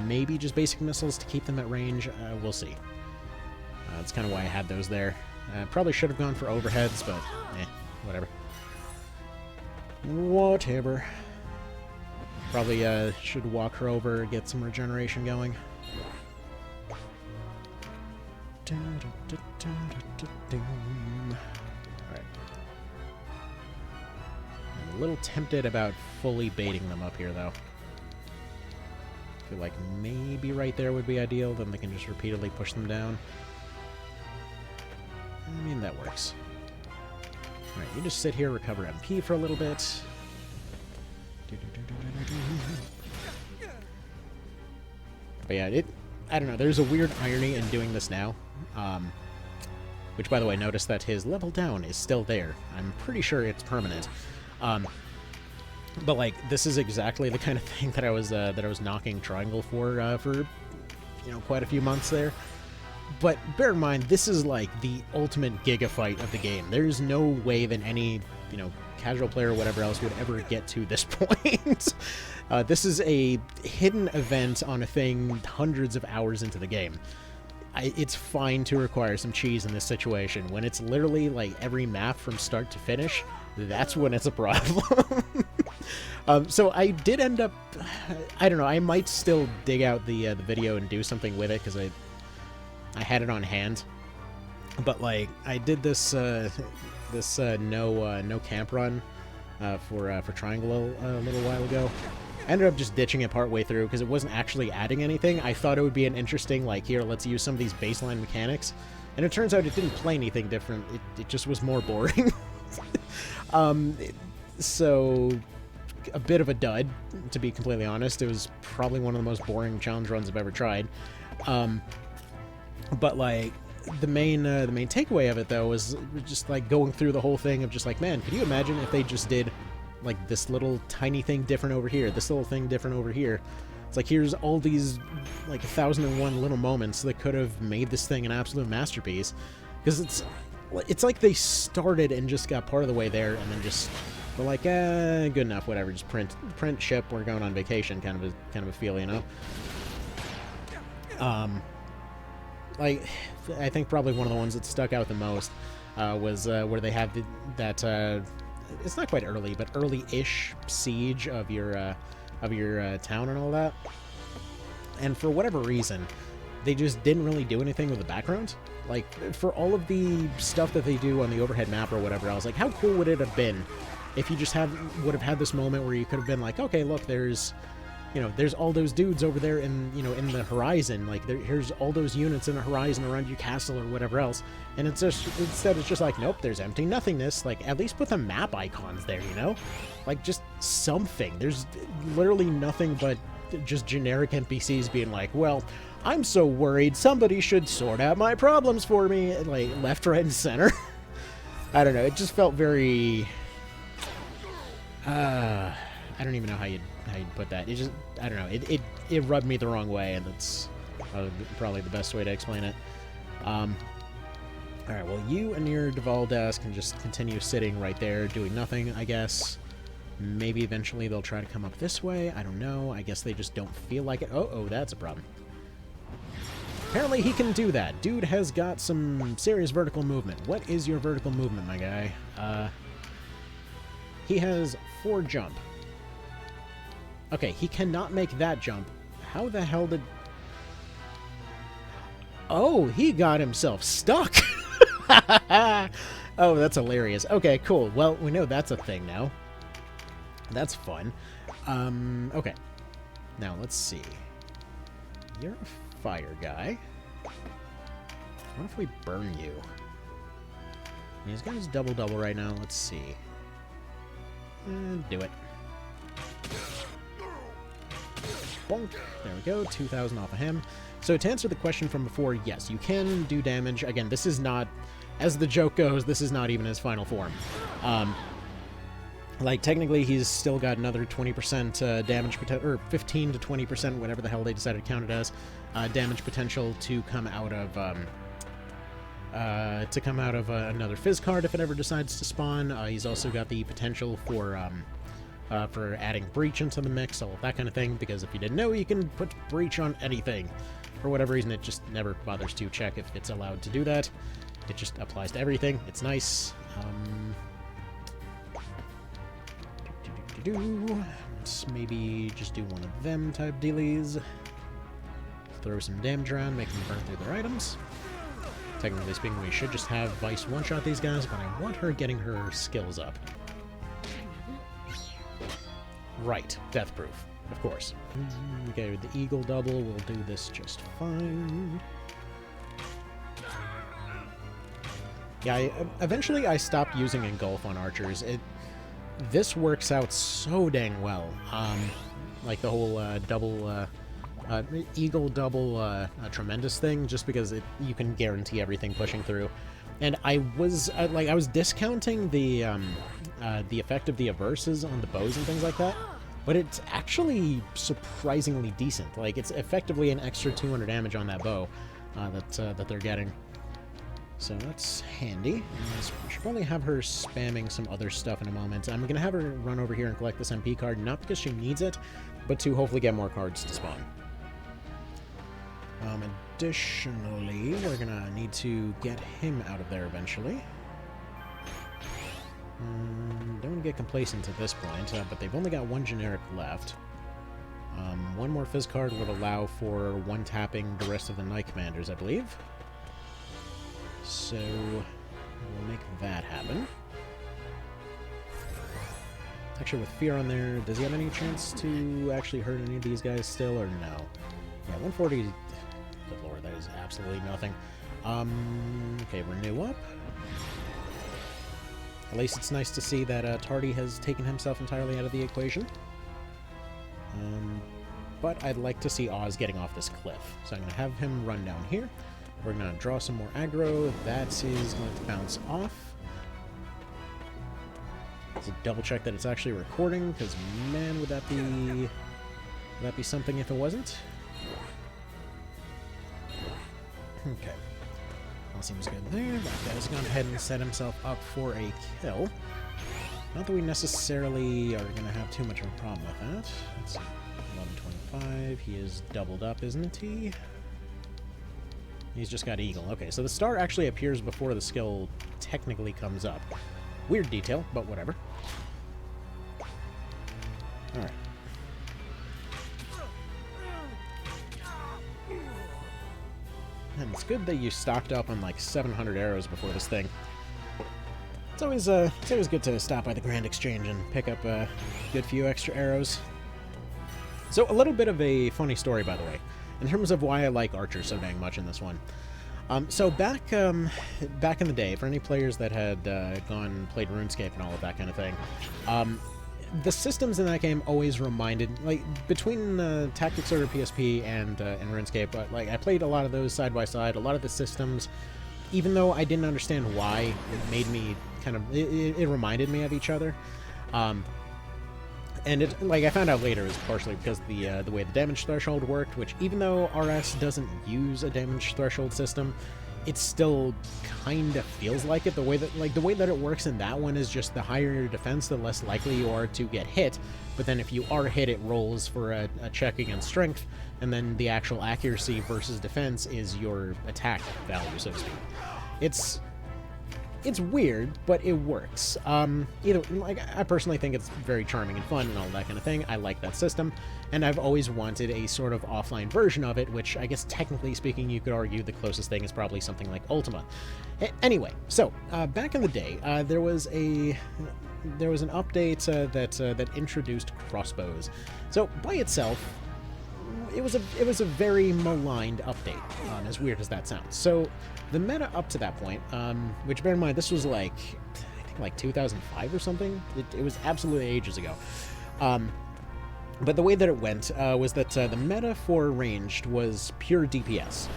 Speaker 1: Maybe just basic missiles to keep them at range? We'll see. That's kind of why I had those there. Probably should have gone for overheads, but whatever. Whatever. Probably should walk her over, get some regeneration going. Alright. I'm a little tempted about fully baiting them up here, though. I feel like maybe right there would be ideal, then they can just repeatedly push them down. I mean, that works. Alright, you just sit here, recover MP for a little bit. But yeah, I don't know, there's a weird irony in doing this now. Which, by the way, notice that his level down is still there. I'm pretty sure it's permanent. But, like, this is exactly the kind of thing that I was knocking Triangle for, you know, quite a few months there. But bear in mind, this is like the ultimate giga fight of the game. There's no way that any, you know, casual player or whatever else would ever get to this point. This is a hidden event on a thing hundreds of hours into the game. It's fine to require some cheese in this situation. When it's literally like every map from start to finish, that's when it's a problem. So I did end up, I don't know, I might still dig out the video and do something with it, because I had it on hand, but like I did this no camp run for Triangle a little while ago, I ended up just ditching it partway through because it wasn't actually adding anything. I thought it would be an interesting, like, here, let's use some of these baseline mechanics. And it turns out it didn't play anything different. It just was more boring. So, a bit of a dud, to be completely honest. It was probably one of the most boring challenge runs I've ever tried. But, like, the main takeaway of it, though, was just, like, going through the whole thing of just, like, man, could you imagine if they just did, like, this little tiny thing different over here, this little thing different over here. It's like, here's all these, like, 1001 little moments that could have made this thing an absolute masterpiece. Because it's like they started and just got part of the way there, and then just were like, good enough, whatever, just print, ship, we're going on vacation, kind of a feel, you know? Like, I think probably one of the ones that stuck out the most was where they have that, it's not quite early, but early-ish siege of your town and all that. And for whatever reason, they just didn't really do anything with the background. Like, for all of the stuff that they do on the overhead map or whatever, I was like, how cool would it have been if you just would have had this moment where you could have been like, okay, look, there's all those dudes over there in the horizon. Like, here's all those units in the horizon around your castle or whatever else. And it's just, instead it's just like, nope, there's empty nothingness. Like, at least put the map icons there, you know? Like, just something. There's literally nothing but just generic NPCs being like, well, I'm so worried, somebody should sort out my problems for me. Like, left, right, and center. I don't know, it just felt very... I don't even know how you'd put that. It just, I don't know, it rubbed me the wrong way, and that's probably the best way to explain it. Alright, well, you and your Duval desk can just continue sitting right there, doing nothing, I guess. Maybe eventually they'll try to come up this way, I don't know. I guess they just don't feel like it. Oh, that's a problem. Apparently he can do that. Dude has got some serious vertical movement. What is your vertical movement, my guy? He has 4 jump. Okay, he cannot make that jump. How the hell did... Oh, he got himself stuck! Oh, that's hilarious. Okay, cool. Well, we know that's a thing now. That's fun. Okay. Now, let's see. You're a fire guy. What if we burn you? He's got his double-double right now. Let's see. Do it. Bonk. There we go. 2,000 off of him. So to answer the question from before, yes, you can do damage. Again, this is not, as the joke goes, this is not even his final form. Like, technically, he's still got another 20% damage potential, or 15 to 20%, whatever the hell they decided to count it as, damage potential to come out of, another Fizz card if it ever decides to spawn. He's also got the potential for adding Breach into the mix, all of that kind of thing, because if you didn't know, you can put Breach on anything. For whatever reason, it just never bothers to check if it's allowed to do that. It just applies to everything. It's nice. Let's maybe just do one of them type dealies. Throw some damage around, make them burn through their items. Technically speaking, we should just have Vice one-shot these guys, but I want her getting her skills up. Right, death proof, of course. Okay, with the Eagle double, we'll do this just fine. Yeah, eventually I stopped using Engulf on archers. This works out so dang well. Like the whole Eagle double tremendous thing, just because you can guarantee everything pushing through. And I was discounting the effect of the averses on the bows and things like that, but it's actually surprisingly decent. Like, it's effectively an extra 200 damage on that bow that they're getting. So that's handy. I should probably have her spamming some other stuff in a moment. I'm gonna have her run over here and collect this MP card, not because she needs it, but to hopefully get more cards to spawn. Additionally, we're gonna need to get him out of there eventually. Don't want to get complacent at this point, but they've only got 1 generic left. 1 more Fizz card would allow for 1-tapping the rest of the Knight Commanders, I believe. So, we'll make that happen. Actually, with Fear on there, does he have any chance to actually hurt any of these guys still, or no? Yeah, 140... Good lord, that is absolutely nothing. Okay, renew up. At least it's nice to see that Tardy has taken himself entirely out of the equation. But I'd like to see Oz getting off this cliff. So I'm going to have him run down here. We're going to draw some more aggro. That is going to bounce off. Let's double check that it's actually recording, because man, would that be something if it wasn't? Okay. All seems good there. That guy's gone ahead and set himself up for a kill. Not that we necessarily are going to have too much of a problem with that. Let's see. 1125. He is doubled up, isn't he? He's just got Eagle. Okay, so the star actually appears before the skill technically comes up. Weird detail, but whatever. Alright. And it's good that you stocked up on like 700 arrows before this thing. It's always good to stop by the Grand Exchange and pick up a good few extra arrows. So a little bit of a funny story, by the way, in terms of why I like Archer so dang much in this one. So back in the day, for any players that had gone and played RuneScape and all of that kind of thing, the systems in that game always reminded, like, between Tactics Order PSP and RuneScape, like, I played a lot of those side by side. A lot of the systems, even though I didn't understand why, it made me kind of, it reminded me of each other. And it, like, I found out later, it was partially because the way the damage threshold worked, which even though RS doesn't use a damage threshold system, it still kind of feels like it. The way that it works in that one is just the higher your defense, the less likely you are to get hit. But then if you are hit, it rolls for a check against strength, and then the actual accuracy versus defense is your attack value, so to speak. It's weird, but it works. Like, I personally think it's very charming and fun and all that kind of thing. I like that system, and I've always wanted a sort of offline version of it, which I guess technically speaking, you could argue the closest thing is probably something like Ultima. Anyway, so back in the day, there was an update that introduced crossbows. So by itself, it was a very maligned update, as weird as that sounds. So the meta up to that point, which bear in mind this was like, I think like 2005 or something. It was absolutely ages ago. But the way that it went was that the meta for ranged was pure DPS.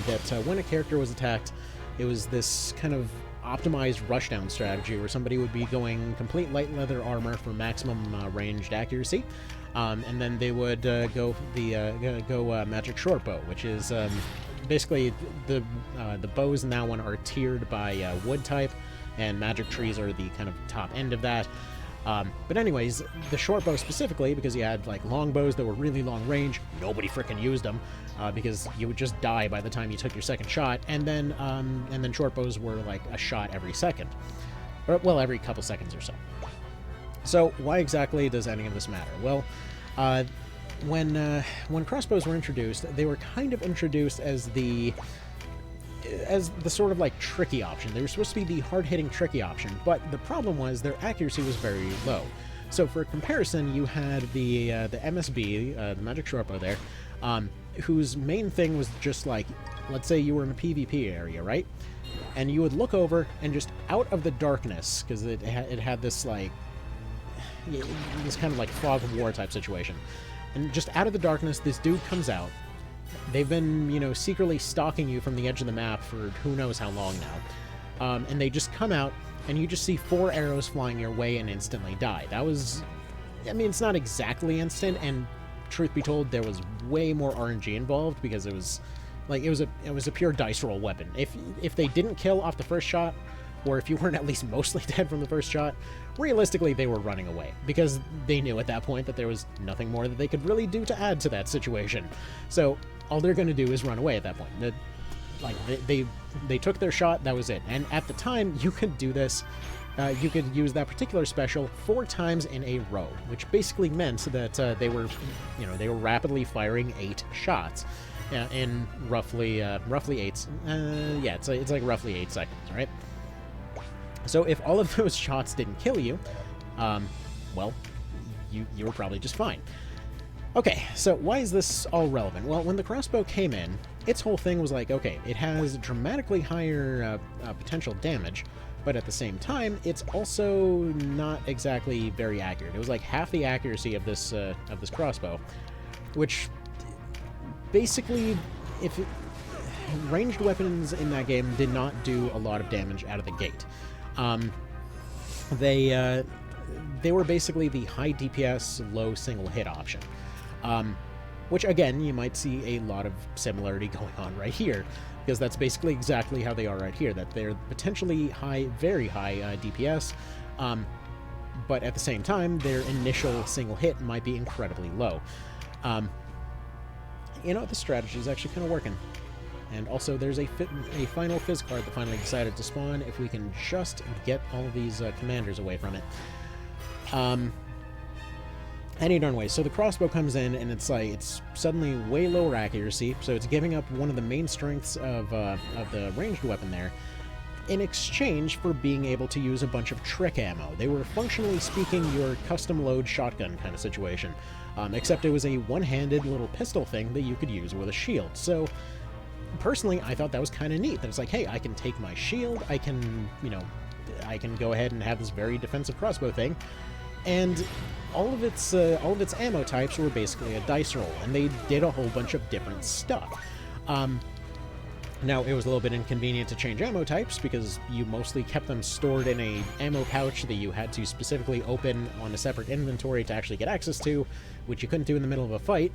Speaker 1: That when a character was attacked, it was this kind of optimized rushdown strategy where somebody would be going complete light leather armor for maximum ranged accuracy. And then they would go magic short bow, which is basically the bows in that one are tiered by wood type, and magic trees are the kind of top end of that. But anyways, the short bow specifically, because you had like long bows that were really long range, nobody frickin' used them because you would just die by the time you took your second shot, and then short bows were like a shot every second, or well, every couple seconds or so. So why exactly does any of this matter? Well, when crossbows were introduced, they were kind of introduced as the sort of like tricky option. They were supposed to be the hard-hitting tricky option, but the problem was their accuracy was very low. So for comparison, you had the MSB, the magic shortbow there, whose main thing was just like, let's say you were in a PvP area, right? And you would look over and just out of the darkness, because it had this like this kind of like fog of war type situation, and just out of the darkness, this dude comes out. They've been, you know, secretly stalking you from the edge of the map for who knows how long now. And they just come out, and you just see 4 arrows flying your way and instantly die. That was, I mean, it's not exactly instant, and truth be told, there was way more RNG involved, because it was like, it was a pure dice roll weapon. If they didn't kill off the first shot, or if you weren't at least mostly dead from the first shot, realistically they were running away, because they knew at that point that there was nothing more that they could really do to add to that situation. So all they're going to do is run away at that point. They took their shot, that was it. And at the time, you could do this, you could use that particular special 4 times in a row, which basically meant that they were rapidly firing 8 shots in roughly 8. Yeah, it's like roughly 8 seconds, right? So if all of those shots didn't kill you, well, you were probably just fine. Okay, so why is this all relevant? Well, when the crossbow came in, its whole thing was like, okay, it has dramatically higher potential damage, but at the same time, it's also not exactly very accurate. It was like half the accuracy of this crossbow, which basically, ranged weapons in that game did not do a lot of damage out of the gate. They were basically the high DPS, low single hit option. Which, again, you might see a lot of similarity going on right here, because that's basically exactly how they are right here, that they're potentially high, very high DPS, but at the same time, their initial single hit might be incredibly low. You know, the strategy is actually kind of working. And also, there's a final Fizz card that finally decided to spawn if we can just get all of these commanders away from it. Any darn way. So the crossbow comes in, and it's like, it's suddenly way lower accuracy, so it's giving up one of the main strengths of the ranged weapon there, in exchange for being able to use a bunch of trick ammo. They were, functionally speaking, your custom load shotgun kind of situation, except it was a one-handed little pistol thing that you could use with a shield. So, personally, I thought that was kind of neat, that it's like, hey, I can take my shield, I can, you know, I can go ahead and have this very defensive crossbow thing, and all of its ammo types were basically a dice roll, and they did a whole bunch of different stuff. Now, it was a little bit inconvenient to change ammo types, because you mostly kept them stored in a ammo pouch that you had to specifically open on a separate inventory to actually get access to, which you couldn't do in the middle of a fight.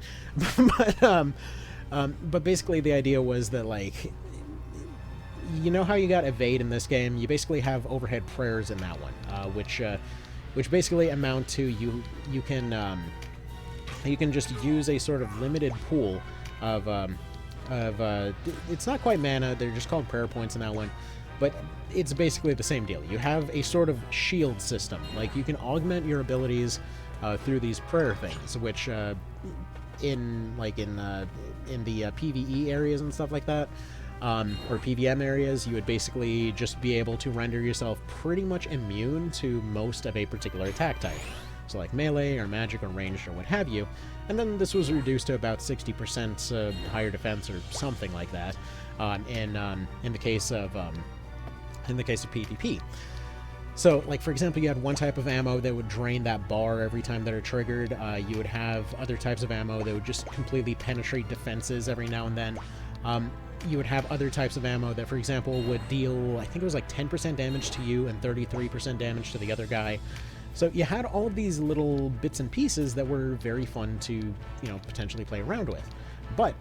Speaker 1: But basically the idea was that, like, you know how you got evade in this game? You basically have overhead prayers in that one, which basically amount to you can just use a sort of limited pool of it's not quite mana, they're just called prayer points in that one, but it's basically the same deal. You have a sort of shield system, like you can augment your abilities through these prayer things, which in the PvE areas and stuff like that, or PVM areas, you would basically just be able to render yourself pretty much immune to most of a particular attack type. So like melee or magic or ranged or what have you. And then this was reduced to about 60% higher defense or something like that in the case of PvP. So, like, for example, you had one type of ammo that would drain that bar every time that it triggered. You would have other types of ammo that would just completely penetrate defenses every now and then. You would have other types of ammo that, for example, would deal, I think it was like 10% damage to you and 33% damage to the other guy. So you had all of these little bits and pieces that were very fun to, you know, potentially play around with. But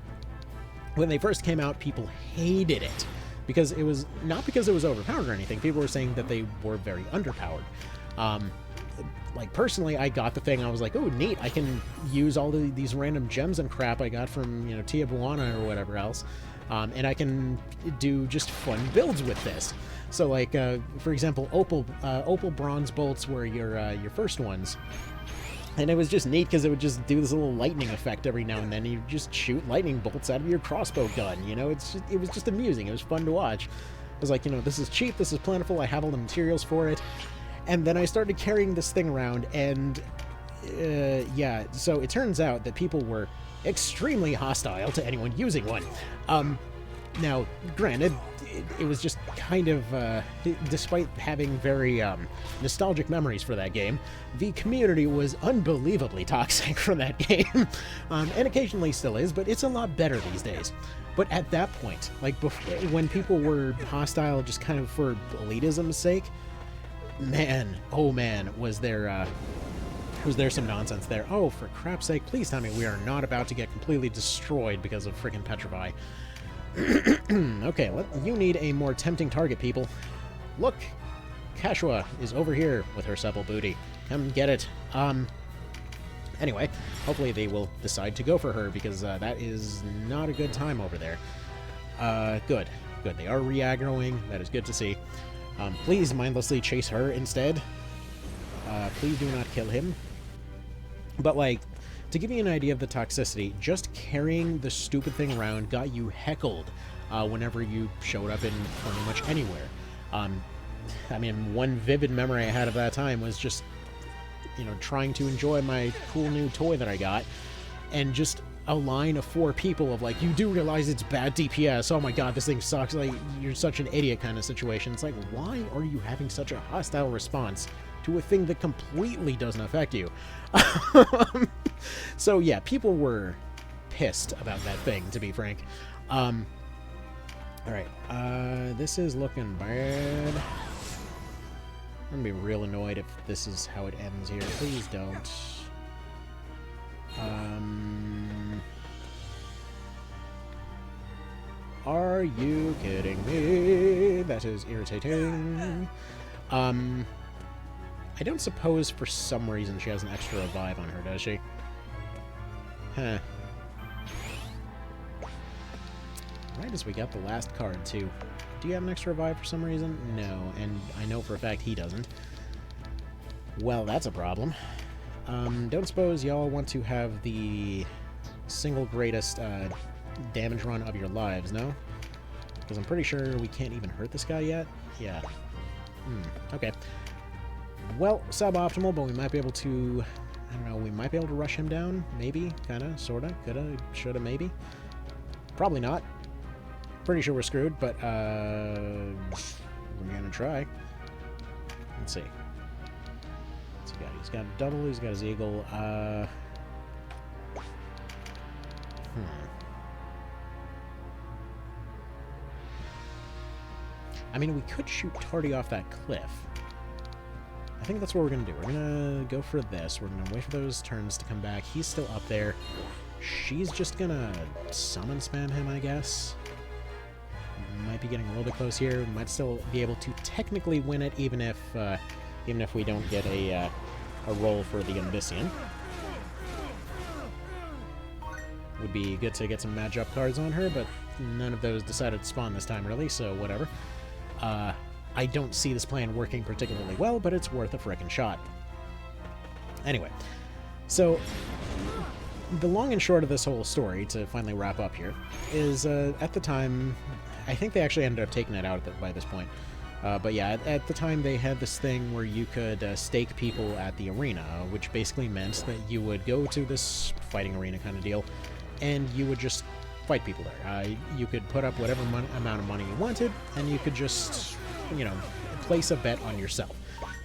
Speaker 1: when they first came out, people hated it. Because it was, not because it was overpowered or anything, people were saying that they were very underpowered. Like, personally, I got the thing, I was like, oh, neat, I can use all these random gems and crap I got from, you know, Tia Buana or whatever else, and I can do just fun builds with this. So, like, for example, Opal Bronze Bolts were your first ones. And it was just neat because it would just do this little lightning effect every now and then. You just shoot lightning bolts out of your crossbow gun, you know? It was just amusing. It was fun to watch. I was like, you know, this is cheap, this is plentiful, I have all the materials for it. And then I started carrying this thing around, and yeah, so it turns out that people were extremely hostile to anyone using one. Now, granted, it was just kind of, despite having very nostalgic memories for that game, the community was unbelievably toxic for that game, and occasionally still is, but it's a lot better these days. But at that point, like, when people were hostile just kind of for elitism's sake, man, oh man, was there some nonsense there. Oh, for crap's sake, please tell me we are not about to get completely destroyed because of freaking Petrify. Okay, you need a more tempting target, people. Look, Kashua is over here with her supple booty. Come get it. Anyway, hopefully they will decide to go for her, because that is not a good time over there. Good. They are re-aggroing. That is good to see. Please mindlessly chase her instead. Please do not kill him. But, like, to give you an idea of the toxicity, just carrying the stupid thing around got you heckled whenever you showed up in pretty much anywhere. I mean, one vivid memory I had of that time was just you know, trying to enjoy my cool new toy that I got, and just a line of 4 people of like, you do realize it's bad DPS, oh my god, this thing sucks, like, you're such an idiot kind of situation. It's like, why are you having such a hostile response to a thing that completely doesn't affect you? So yeah, people were pissed about that thing, to be frank. Alright, this is looking bad. I'm gonna be real annoyed if this is how it ends here. Please don't. Are you kidding me? That is irritating. I don't suppose for some reason she has an extra revive on her, does she? Huh. Right as we got the last card, too. Do you have an extra revive for some reason? No, and I know for a fact he doesn't. Well, that's a problem. Don't suppose y'all want to have the single greatest damage run of your lives, no? Because I'm pretty sure we can't even hurt this guy yet. Yeah. Okay. Well, suboptimal, but we might be able to... I don't know, we might be able to rush him down? Maybe? Kinda? Sorta? Coulda? Shoulda? Maybe? Probably not. Pretty sure we're screwed, but we're gonna try. Let's see. What's he got? He's got a double, he's got his eagle. I mean, we could shoot Tardy off that cliff. I think that's what we're gonna do. We're gonna go for this. We're gonna wait for those turns to come back. He's still up there. She's just gonna summon spam him, I guess. Might be getting a little bit close here. We might still be able to technically win it, even if we don't get a roll for the Ambition. Would be good to get some match-up cards on her, but none of those decided to spawn this time, really, so whatever. I don't see this plan working particularly well, but it's worth a frickin' shot. Anyway, so the long and short of this whole story, to finally wrap up here, is at the time, I think they actually ended up taking it out by this point. But yeah, at the time they had this thing where you could stake people at the arena, which basically meant that you would go to this fighting arena kind of deal, and you would just fight people there. You could put up whatever amount of money you wanted, and you could just, you know, place a bet on yourself.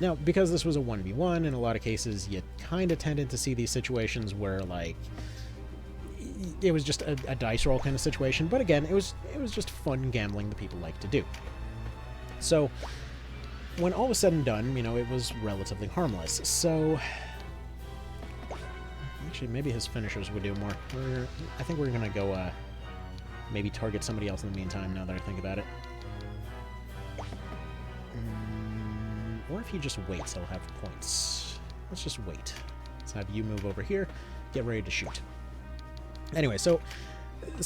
Speaker 1: Now, because this was a 1v1, in a lot of cases, you kind of tended to see these situations where, like, it was just a dice roll kind of situation, but again, it was just fun gambling that people like to do. So, when all was said and done, you know, it was relatively harmless. So, actually, maybe his finishers would do more. I think we're gonna go, maybe target somebody else in the meantime, now that I think about it. Or if he just waits, he'll have points. Let's just wait. Let's have you move over here, get ready to shoot. Anyway, so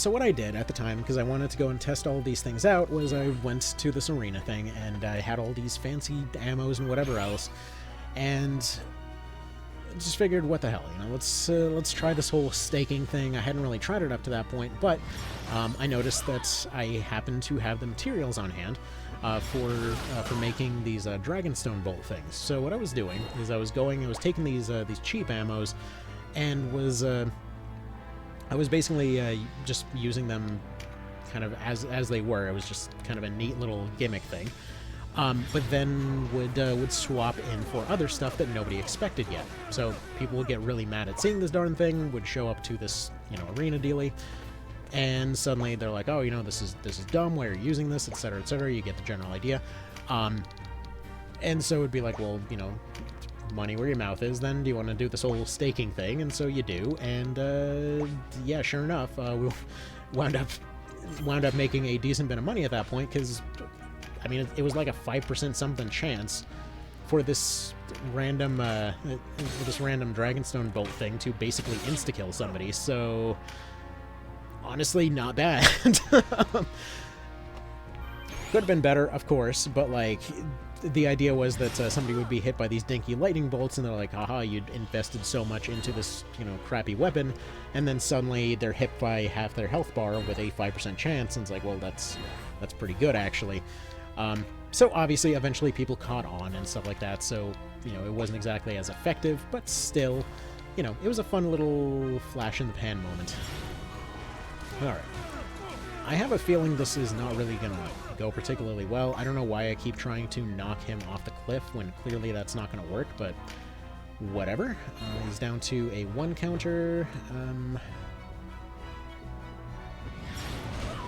Speaker 1: what I did at the time, because I wanted to go and test all of these things out, was I went to this arena thing, and I had all these fancy ammos and whatever else, and just figured, what the hell, you know, let's try this whole staking thing. I hadn't really tried it up to that point, but I noticed that I happened to have the materials on hand for making these Dragonstone bolt things. So what I was doing is I was taking these cheap ammos, and I was basically just using them kind of as they were. It was just kind of a neat little gimmick thing. But then would swap in for other stuff that nobody expected yet. So people would get really mad at seeing this darn thing, would show up to this, you know, arena dealy, and suddenly they're like, oh, you know, this is dumb, why are you using this, etc., etc. You get the general idea. And so it'd be like, well, you know, money where your mouth is, then do you want to do this whole staking thing? And so you do, and yeah, sure enough, we wound up making a decent bit of money at that point, because I mean, it was like a 5% something chance for this random Dragonstone bolt thing to basically insta-kill somebody, so honestly, not bad. Could have been better, of course, but like, the idea was that somebody would be hit by these dinky lightning bolts, and they're like, haha, you'd invested so much into this, you know, crappy weapon, and then suddenly they're hit by half their health bar with a 5% chance, and it's like, well, that's pretty good, actually. So obviously, eventually people caught on and stuff like that, so, you know, it wasn't exactly as effective, but still, you know, it was a fun little flash-in-the-pan moment. Alright. I have a feeling this is not really gonna go particularly well. I don't know why I keep trying to knock him off the cliff when clearly that's not gonna work, but whatever. He's down to a 1 counter.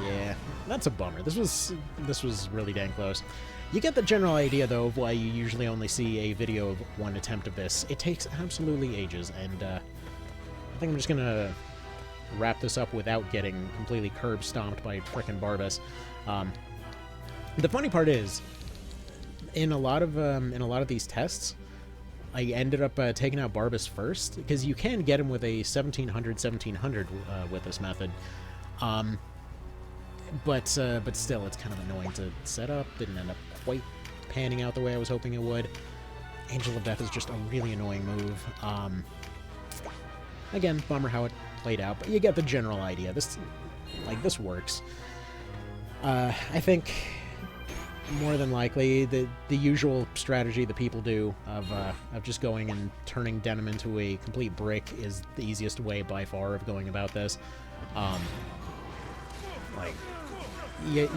Speaker 1: Yeah, that's a bummer. This was really dang close. You get the general idea, though, of why you usually only see a video of 1 attempt of this. It takes absolutely ages, and I think I'm just gonna wrap this up without getting completely curb stomped by frickin' Barbas. The funny part is, in a lot of these tests, I ended up taking out Barbas first, because you can get him with a 1700 with this method. But still, it's kind of annoying to set up. Didn't end up quite panning out the way I was hoping it would. Angel of Death is just a really annoying move. Again, bummer how it played out, but you get the general idea. This works. I think more than likely the usual strategy that people do of just going and turning Denim into a complete brick is the easiest way by far of going about this. You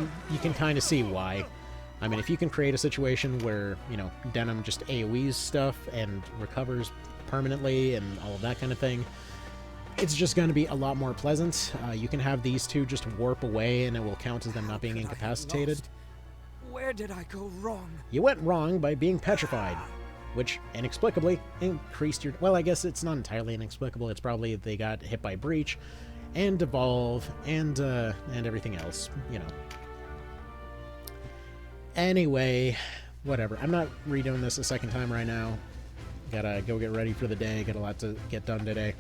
Speaker 1: can kind of see why. I mean, if you can create a situation where, you know, Denim just AoEs stuff and recovers permanently and all of that kind of thing, it's just going to be a lot more pleasant. You can have these two just warp away and it will count as them not being incapacitated.
Speaker 4: Where did I go wrong?
Speaker 1: You went wrong by being petrified, which inexplicably increased your... Well, I guess it's not entirely inexplicable. It's probably they got hit by Breach and Devolve and everything else, you know. Anyway, whatever. I'm not redoing this a second time right now. Gotta go get ready for the day. Got a lot to get done today.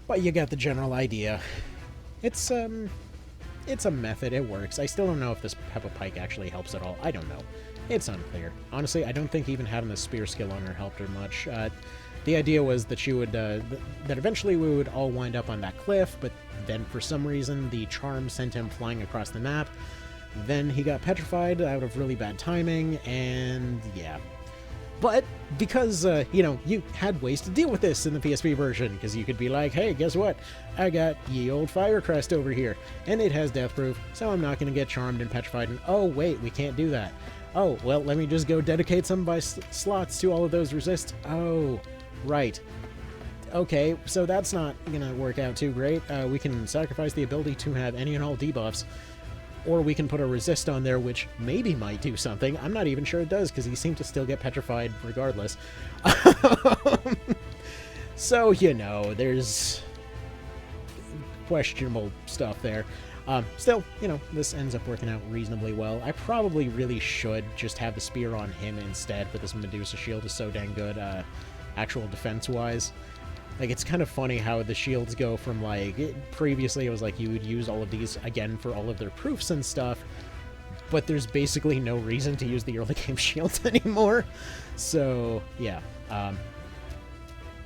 Speaker 1: But you got the general idea. It's a method. It works. I still don't know if this Peppa Pike actually helps at all. I don't know. It's unclear. Honestly, I don't think even having the spear skill on her helped her much. The idea was that she would, that eventually we would all wind up on that cliff, but then for some reason the charm sent him flying across the map. Then he got petrified out of really bad timing, and yeah. But because, you know, you had ways to deal with this in the PSP version, because you could be like, hey, guess what? I got ye old Fire Crest over here, and it has death proof, so I'm not going to get charmed and petrified, and oh, wait, we can't do that. Oh, well, let me just go dedicate some of my slots to all of those resist. Oh, right. Okay, so that's not going to work out too great. We can sacrifice the ability to have any and all debuffs, or we can put a resist on there, which maybe might do something. I'm not even sure it does, because he seemed to still get petrified regardless. So, you know, there's questionable stuff there. Still, you know, this ends up working out reasonably well. I probably really should just have the spear on him instead, but this Medusa shield is so dang good, actual defense-wise. Like, it's kind of funny how the shields go from, like, previously it was like you would use all of these, again, for all of their proofs and stuff, but there's basically no reason to use the early game shields anymore. So, yeah.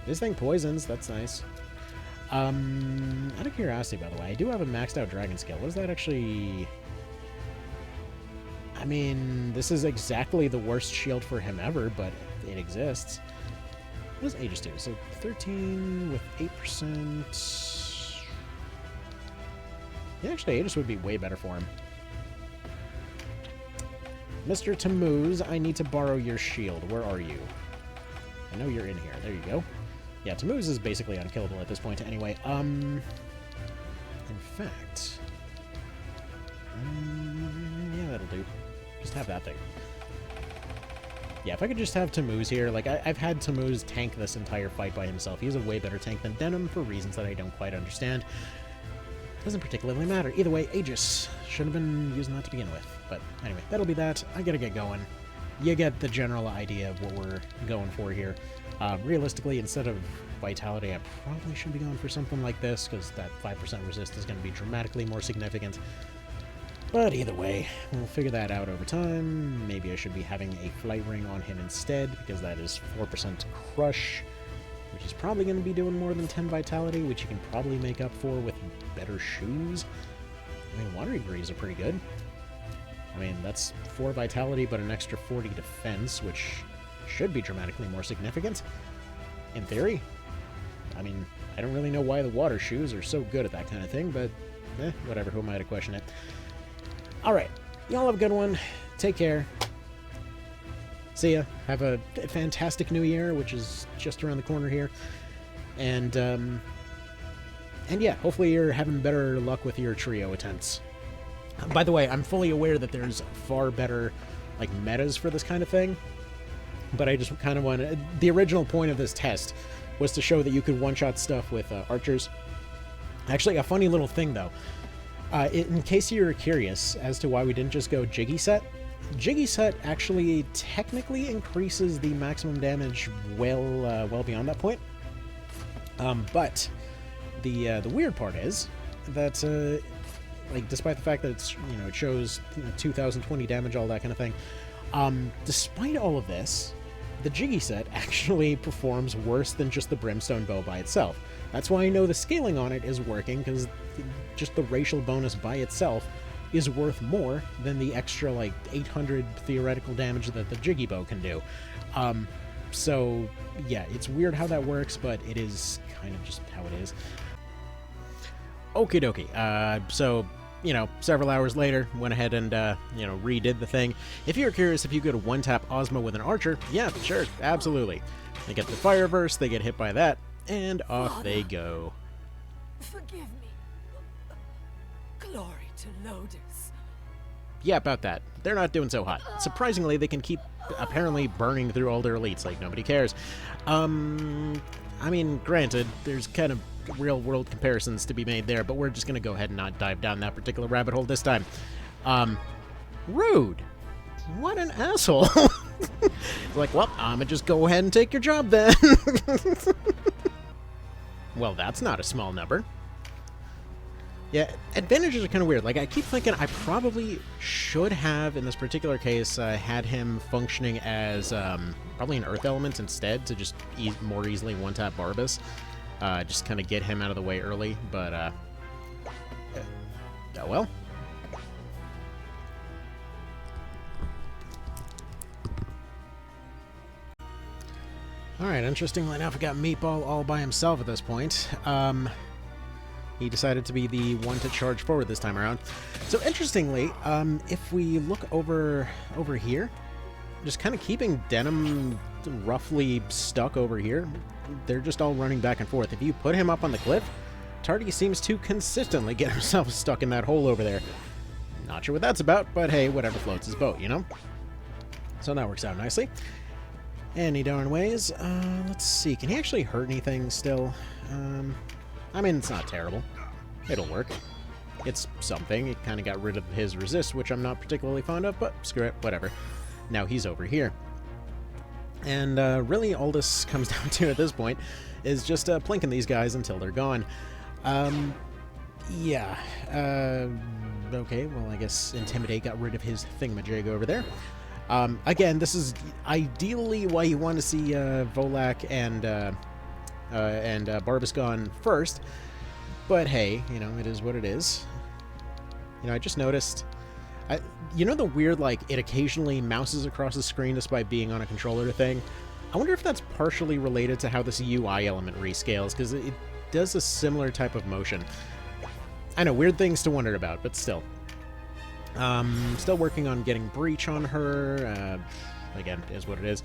Speaker 1: This thing poisons, that's nice. Out of curiosity, by the way, I do have a maxed out dragon skill. What does that actually... I mean, this is exactly the worst shield for him ever, but it exists. What does Aegis do? So 13 with 8%. Yeah, actually, Aegis would be way better for him. Mr. Tammuz, I need to borrow your shield. Where are you? I know you're in here. There you go. Yeah, Tammuz is basically unkillable at this point anyway. In fact... yeah, that'll do. Just have that thing. Yeah, if I could just have Tammuz here, like, I've had Tammuz tank this entire fight by himself. He's a way better tank than Denim for reasons that I don't quite understand. Doesn't particularly matter. Either way, Aegis. Should have been using that to begin with. But anyway, that'll be that. I gotta get going. You get the general idea of what we're going for here. Realistically, instead of Vitality, I probably should be going for something like this, because that 5% resist is going to be dramatically more significant. But either way, we'll figure that out over time. Maybe I should be having a Flight Ring on him instead, because that is 4% Crush, which is probably going to be doing more than 10 Vitality, which you can probably make up for with better shoes. I mean, Watery Breeze are pretty good. I mean, That's 4 vitality, but an extra 40 defense, which should be dramatically more significant, in theory. I mean, I don't really know why the water shoes are so good at that kind of thing, but whatever, who am I to question it? Alright, y'all have a good one. Take care. See ya. Have a fantastic new year, which is just around the corner here. And yeah, hopefully you're having better luck with your trio attempts. By the way, I'm fully aware that there's far better, like, metas for this kind of thing, but I just kind of want to... The original point of this test was to show that you could one-shot stuff with archers. Actually, a funny little thing, though. In case you're curious as to why we didn't just go Jiggy Set, Jiggy Set actually technically increases the maximum damage well beyond that point. But the weird part is that, like, despite the fact that it's, you know, it shows 2020 damage, all that kind of thing, despite all of this, the Jiggy Set actually performs worse than just the Brimstone Bow by itself. That's why I know the scaling on it is working, because just the racial bonus by itself is worth more than the extra, like, 800 theoretical damage that the Jiggy Bow can do. So, yeah, it's weird how that works, but it is kind of just how it is. Okie dokie. So, you know, several hours later, went ahead and, you know, redid the thing. If you're curious if you could one-tap Ozma with an archer, yeah, sure, absolutely. They get the fire burst, they get hit by that, and off they go.
Speaker 4: Forgive me. Glory to Lodis.
Speaker 1: Yeah, about that. They're not doing so hot. Surprisingly, they can keep apparently burning through all their elites like nobody cares. I mean, granted, there's kind of real-world comparisons to be made there, but we're just going to go ahead and not dive down that particular rabbit hole this time. Rude. What an asshole. Like, well, I'm gonna just go ahead and take your job then. Well, that's not a small number. Yeah, advantages are kind of weird. Like, I keep thinking I probably should have, in this particular case, had him functioning as probably an Earth Element instead to just more easily one-tap Barbas. Just kind of get him out of the way early, but, oh well. Alright, interestingly enough, we got Meatball all by himself at this point. He decided to be the one to charge forward this time around. So interestingly, if we look over here, just kind of keeping Denim roughly stuck over here, they're just all running back and forth. If you put him up on the cliff, Tardy seems to consistently get himself stuck in that hole over there. Not sure what that's about, but hey, whatever floats his boat, you know? So that works out nicely. Any darn ways. Let's see. Can he actually hurt anything still? I mean, it's not terrible. It'll work. It's something. It kind of got rid of his resist, which I'm not particularly fond of, but screw it. Whatever. Now he's over here. And really all this comes down to at this point is just plinking these guys until they're gone. Yeah. Okay, well, I guess Intimidate got rid of his thingamajig over there. Again, this is ideally why you want to see Volak and Barbas gone first, but hey, you know, it is what it is. You know, I just noticed, you know the weird, like, it occasionally mouses across the screen despite being on a controller thing? I wonder if that's partially related to how this UI element rescales, because it does a similar type of motion. I know, weird things to wonder about, but still. Still working on getting Breach on her. Again, is what it is.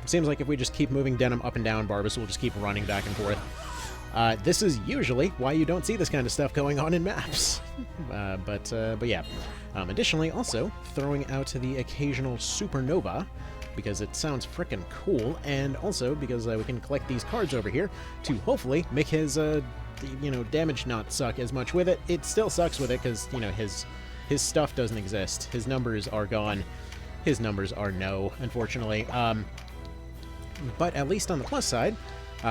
Speaker 1: Seems like if we just keep moving Denim up and down, Barbas will just keep running back and forth. This is usually why you don't see this kind of stuff going on in maps. But yeah. Additionally, also, throwing out the occasional Supernova, because it sounds frickin' cool, and also because we can collect these cards over here to hopefully make his, you know, damage not suck as much with it. It still sucks with it, because, you know, his stuff doesn't exist. His numbers are gone. His numbers are no, unfortunately. But at least on the plus side,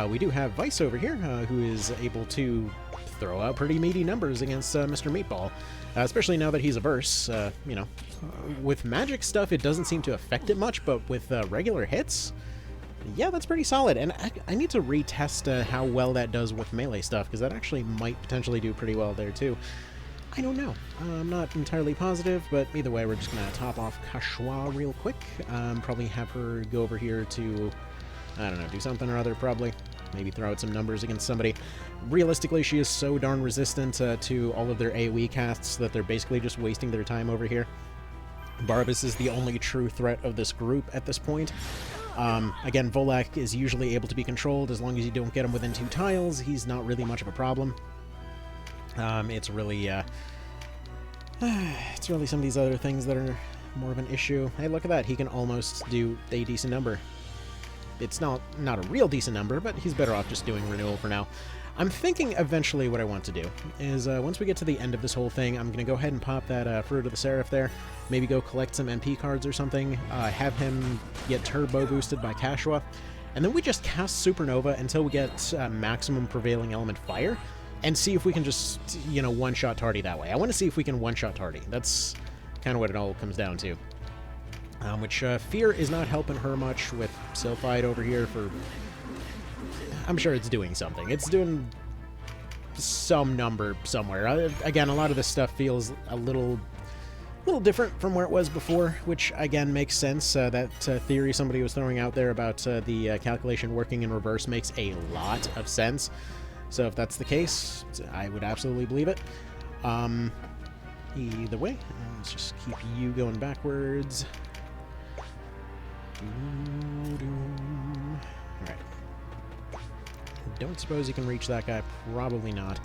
Speaker 1: we do have Vice over here, who is able to throw out pretty meaty numbers against Mr. Meatball. Especially now that he's averse. You know, with magic stuff, it doesn't seem to affect it much, but with regular hits, yeah, that's pretty solid. And I need to retest how well that does with melee stuff, because that actually might potentially do pretty well there, too. I don't know. I'm not entirely positive, but either way, we're just going to top off Kashua real quick. Probably have her go over here to, I don't know, do something or other, probably. Maybe throw out some numbers against somebody. Realistically, she is so darn resistant to all of their AoE casts that they're basically just wasting their time over here. Barbas is the only true threat of this group at this point. Again, Volak is usually able to be controlled as long as you don't get him within 2 tiles. He's not really much of a problem. It's really some of these other things that are more of an issue. Hey, look at that. He can almost do a decent number. It's not a real decent number, but he's better off just doing renewal for now. I'm thinking eventually what I want to do is, once we get to the end of this whole thing, I'm going to go ahead and pop that Fruit of the Seraph there. Maybe go collect some MP cards or something. Have him get turbo boosted by Kashua. And then we just cast Supernova until we get maximum prevailing element fire. And see if we can just, you know, one-shot Tardy that way. I want to see if we can one-shot Tardy. That's kind of what it all comes down to. Which, Fear is not helping her much with Sylphide over here for... I'm sure it's doing something. It's doing some number somewhere. Again, a lot of this stuff feels a little different from where it was before, which, again, makes sense. That theory somebody was throwing out there about the calculation working in reverse makes a lot of sense. So if that's the case, I would absolutely believe it. Either way, let's just keep you going backwards. Alright. Don't suppose you can reach that guy. Probably not.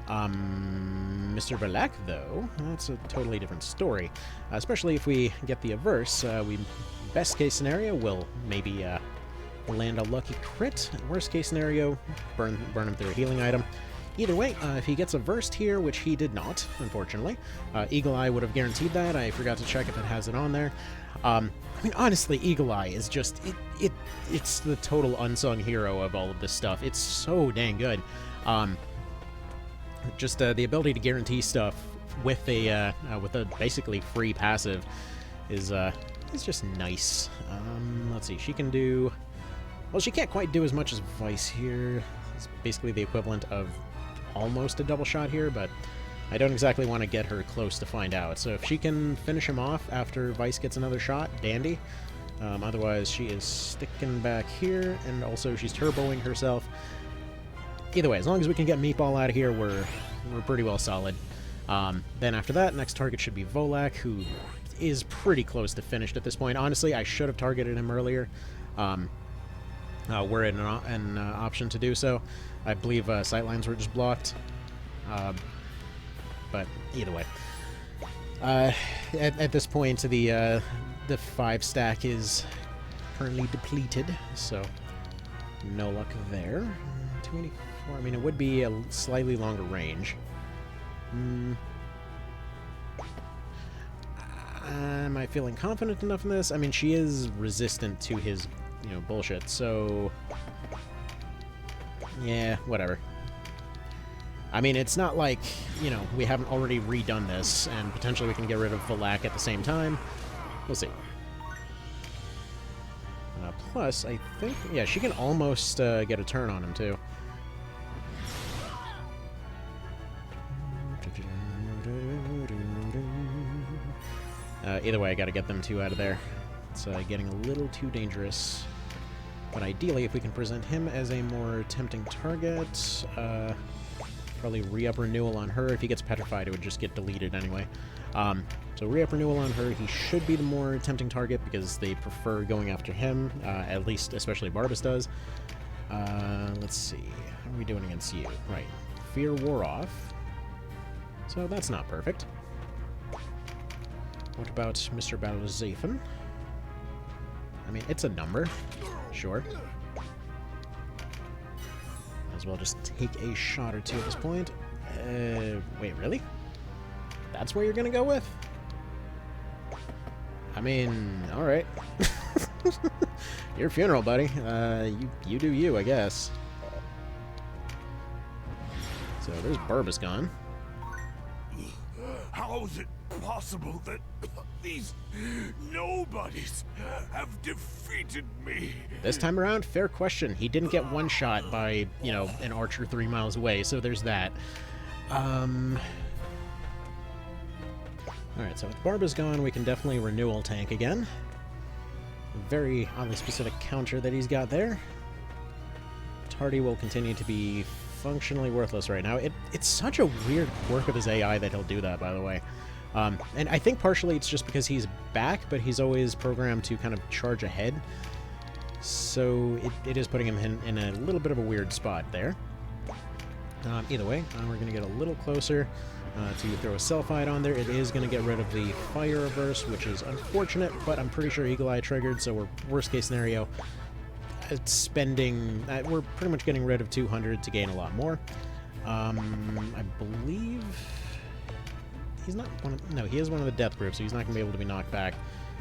Speaker 1: Mr. Valak, though, that's a totally different story. Especially if we get the averse. Best case scenario, will maybe land a lucky crit. Worst case scenario, burn him through a healing item. Either way, if he gets a versed here, which he did not, unfortunately, Eagle Eye would have guaranteed that. I forgot to check if it has it on there. I mean, honestly, Eagle Eye is just, it's the total unsung hero of all of this stuff. It's so dang good. Just the ability to guarantee stuff with a basically free passive is just nice. Let's see, she can do... Well, she can't quite do as much as Vice here. It's basically the equivalent of almost a double shot here, but I don't exactly want to get her close to find out. So if she can finish him off after Vice gets another shot, dandy. Otherwise, she is sticking back here, and also she's turboing herself. Either way, as long as we can get Meatball out of here, we're pretty well solid. Then after that, next target should be Volak, who is pretty close to finished at this point. Honestly, I should have targeted him earlier. We're in an option to do so. I believe sightlines were just blocked. But either way. At this point, the 5 stack is currently depleted, so no luck there. 284, I mean, it would be a slightly longer range. Am I feeling confident enough in this? I mean, she is resistant to his, bullshit, so... Yeah, whatever. I mean, it's not like, we haven't already redone this, and potentially we can get rid of Valak at the same time. We'll see. Plus, I think... Yeah, she can almost get a turn on him, too. Either way, I gotta get them 2 out of there. It's getting a little too dangerous. But ideally, if we can present him as a more tempting target, probably re-up renewal on her. If he gets petrified, it would just get deleted anyway. So re-up renewal on her, he should be the more tempting target because they prefer going after him, at least, especially Barbas does. Let's see. How are we doing against you? Right. Fear wore off. So that's not perfect. What about Mr. Balzafen? I mean, it's a number. Sure. Might as well just take a shot or 2 at this point. Wait, really? That's where you're gonna go with? I mean, alright. Your funeral, buddy. You do you, I guess. So there's Barbas gone.
Speaker 3: How is it possible that these nobodies have defeated me?
Speaker 1: This time around, fair question. He didn't get one shot by, an archer 3 miles away, so there's that. Alright, so with Barba's gone, we can definitely renewal tank again. Very oddly specific counter that he's got there. Tardy will continue to be functionally worthless right now. It's such a weird quirk of his AI that he'll do that, by the way. And I think partially it's just because he's back, but he's always programmed to kind of charge ahead. So it is putting him in a little bit of a weird spot there. Either way, we're going to get a little closer to throw a Selfide on there. It is going to get rid of the Fire Reverse, which is unfortunate, but I'm pretty sure Eagle Eye triggered, so we're worst case scenario spending... we're pretty much getting rid of 200 to gain a lot more. I believe... He's not one of... No, he is one of the death groups, so he's not going to be able to be knocked back.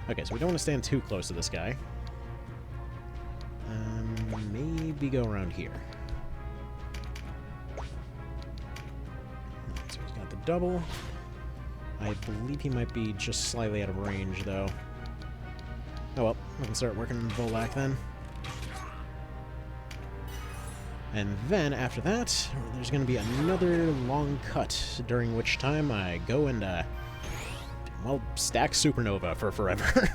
Speaker 1: Okay, so we don't want to stand too close to this guy. Maybe go around here. So he's got the double. I believe he might be just slightly out of range, though. Oh well, we can start working on Volak then. And then, after that, there's going to be another long cut, during which time I go and, well, stack Supernova for forever.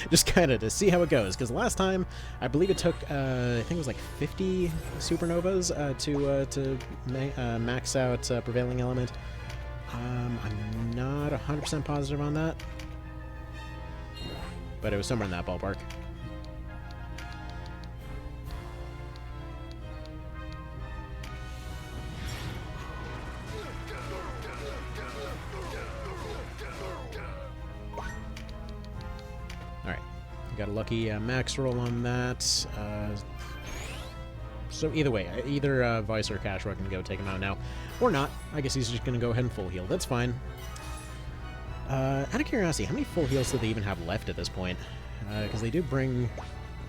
Speaker 1: Just kind of to see how it goes, because last time, I believe it took, I think it was like 50 Supernovas to max out Prevailing Element. I'm not 100% positive on that, but it was somewhere in that ballpark. Got a lucky max roll on that. So either way, either Vice or Cashrock can go take him out now. Or not. I guess he's just going to go ahead and full heal. That's fine. Out of curiosity, how many full heals do they even have left at this point? Because they do bring...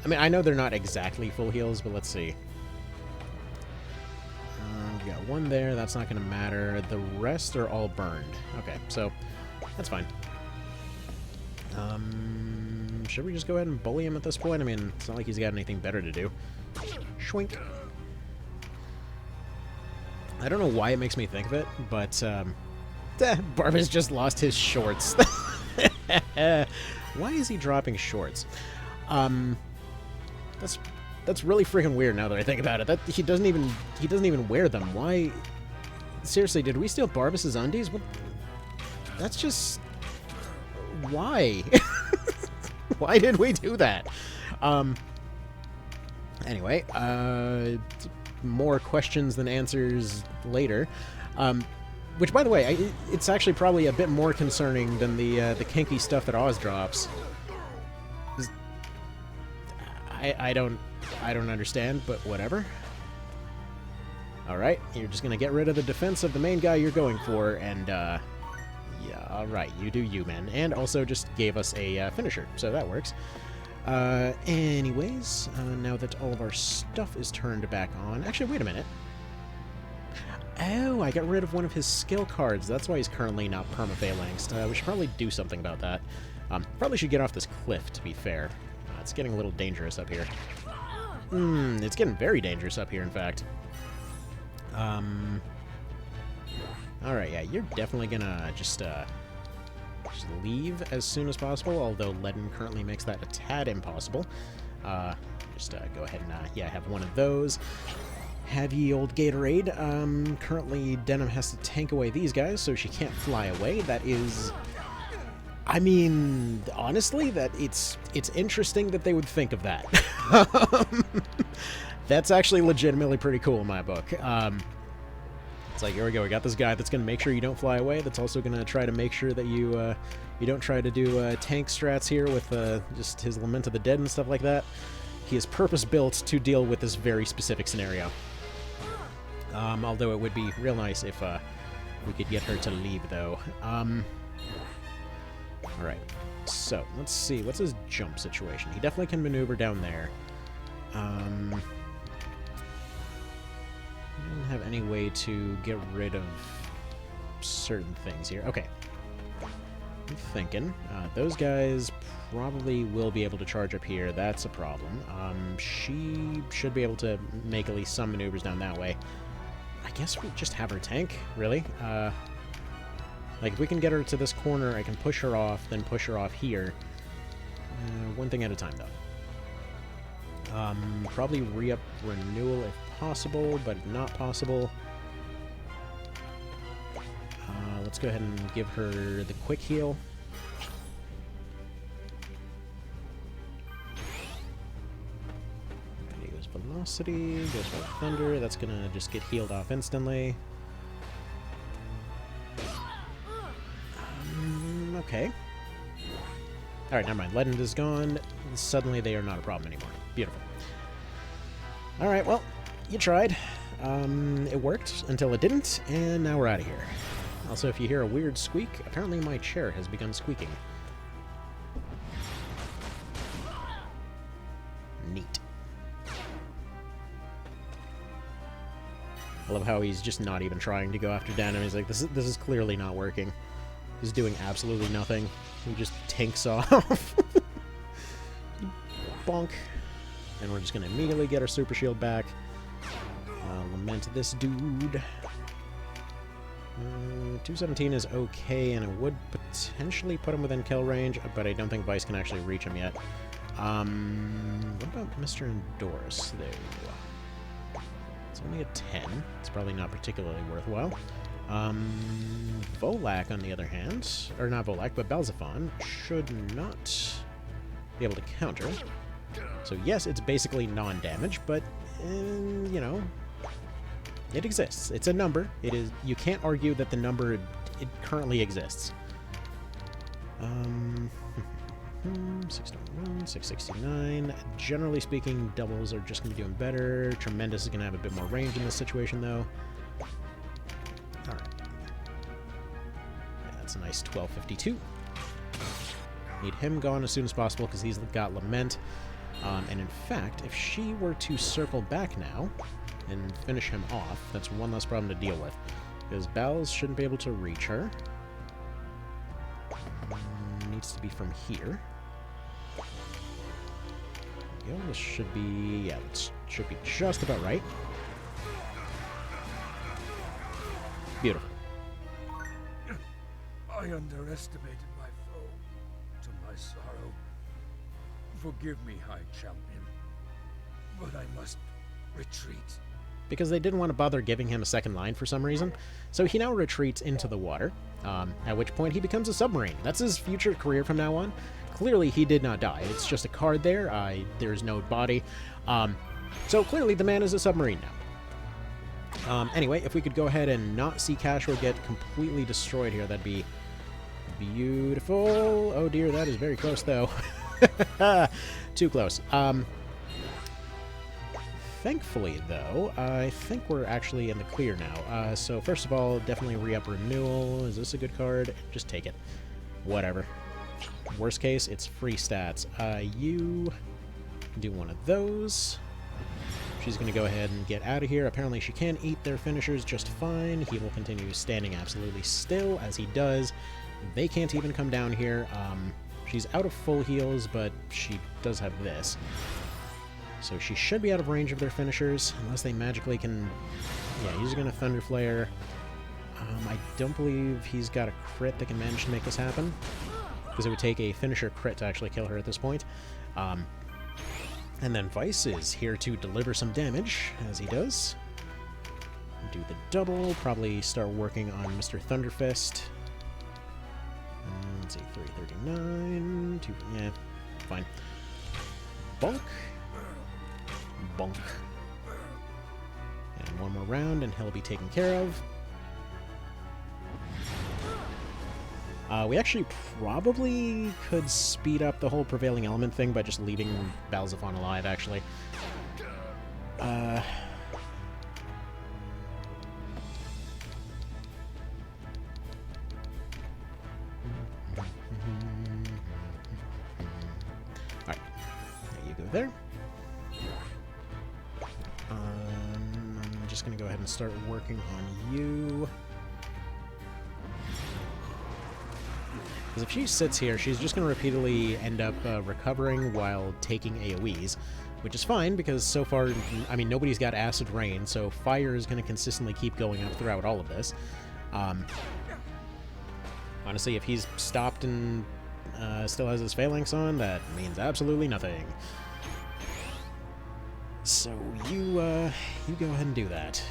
Speaker 1: I mean, I know they're not exactly full heals, but let's see. We got one there. That's not going to matter. The rest are all burned. Okay, so that's fine. Should we just go ahead and bully him at this point? I mean, it's not like he's got anything better to do. Schwink. I don't know why it makes me think of it, but, Barba's just lost his shorts. Why is he dropping shorts? That's really freaking weird now that I think about it. That he doesn't even wear them. Why? Seriously, did we steal Barbas's undies? What? That's just... Why? Why did we do that? Anyway, more questions than answers later. Which, by the way, it's actually probably a bit more concerning than the kinky stuff that Oz drops. I don't understand, but whatever. Alright, you're just gonna get rid of the defense of the main guy you're going for, and, yeah, alright, you do you, man. And also just gave us a finisher, so that works. Anyways, now that all of our stuff is turned back on... Actually, wait a minute. Oh, I got rid of one of his skill cards. That's why he's currently not perma-phalanxed. We should probably do something about that. Probably should get off this cliff, to be fair. It's getting a little dangerous up here. It's getting very dangerous up here, in fact. Alright, yeah, you're definitely gonna just leave as soon as possible, although Leaden currently makes that a tad impossible. Just go ahead and, yeah, have one of those. Have ye old Gatorade. Currently, Denim has to tank away these guys, so she can't fly away. That is... I mean, honestly, that it's interesting that they would think of that. That's actually legitimately pretty cool in my book. It's like, here we go, we got this guy that's going to make sure you don't fly away, that's also going to try to make sure that you don't try to do tank strats here with just his Lament of the Dead and stuff like that. He is purpose-built to deal with this very specific scenario. Although it would be real nice if we could get her to leave, though. Alright, so, let's see, what's his jump situation? He definitely can maneuver down there. I don't have any way to get rid of certain things here. Okay. I'm thinking. Those guys probably will be able to charge up here. That's a problem. She should be able to make at least some maneuvers down that way. I guess we just have her tank, really. Like, if we can get her to this corner, I can push her off, then push her off here. One thing at a time, though. Probably re-up Renewal if possible, but not possible. Let's go ahead and give her the quick heal. Okay, goes Velocity, goes White Thunder. That's gonna just get healed off instantly. Okay. Alright, never mind. Legend is gone. Suddenly they are not a problem anymore. Beautiful. Alright, well, you tried. It worked until it didn't, and now we're out of here. Also, if you hear a weird squeak, apparently my chair has begun squeaking. Neat. I love how he's just not even trying to go after Dano. He's like, this is clearly not working. He's doing absolutely nothing. He just tanks off. Bonk. And we're just going to immediately get our super shield back. Lament this dude. 217 is okay, and it would potentially put him within kill range, but I don't think Vice can actually reach him yet. What about Mr. Endorus, though? It's only a 10. It's probably not particularly worthwhile. Volak, on the other hand, or not Volak, but Balzaphon, should not be able to counter. So yes, it's basically non-damage, but, you know, it exists. It's a number. It is. You can't argue that the number, it currently exists. 621, 669. Generally speaking, doubles are just going to be doing better. Tremendous is going to have a bit more range in this situation, though. Alright. Yeah, that's a nice 1252. Need him gone as soon as possible because he's got Lament. And in fact, if she were to circle back now and finish him off, that's one less problem to deal with. Because Bells shouldn't be able to reach her. Needs to be from here. There we go. This should be... yeah, this should be just about right. Beautiful.
Speaker 3: I underestimated my foe, to my sorrow. Forgive me, High Champion, but I must retreat.
Speaker 1: Because they didn't want to bother giving him a second line for some reason. So he now retreats into the water, at which point he becomes a submarine. That's his future career from now on. Clearly he did not die. It's just a card there. There's no body. So clearly the man is a submarine now. Anyway, if we could go ahead and not see Cashwell get completely destroyed here, that'd be beautiful. Oh dear, that is very close though. Too close. Thankfully, though, I think we're actually in the clear now. So first of all, definitely re-up Renewal. Is this a good card? Just take it. Whatever. Worst case, it's free stats. You do one of those. She's going to go ahead and get out of here. Apparently she can eat their finishers just fine. He will continue standing absolutely still, as he does. They can't even come down here. She's out of full heals, but she does have this. So she should be out of range of their finishers, unless they magically can... yeah, he's going to Thunder Flare. I don't believe he's got a crit that can manage to make this happen, because it would take a finisher crit to actually kill her at this point. And then Vice is here to deliver some damage, as he does. Do the double, probably start working on Mr. Thunderfist. Let's see, 339, 2, yeah, fine. Bonk. Bonk. And one more round, and he'll be taken care of. We actually probably could speed up the whole Prevailing Element thing by just leaving Balzaphon alive, actually. Alright. There you go there. I'm just going to go ahead and start working on you. Because if she sits here, she's just going to repeatedly end up recovering while taking AoEs, which is fine because so far, I mean, nobody's got Acid Rain, so fire is going to consistently keep going up throughout all of this. Honestly, if he's stopped and still has his phalanx on, that means absolutely nothing. So you go ahead and do that.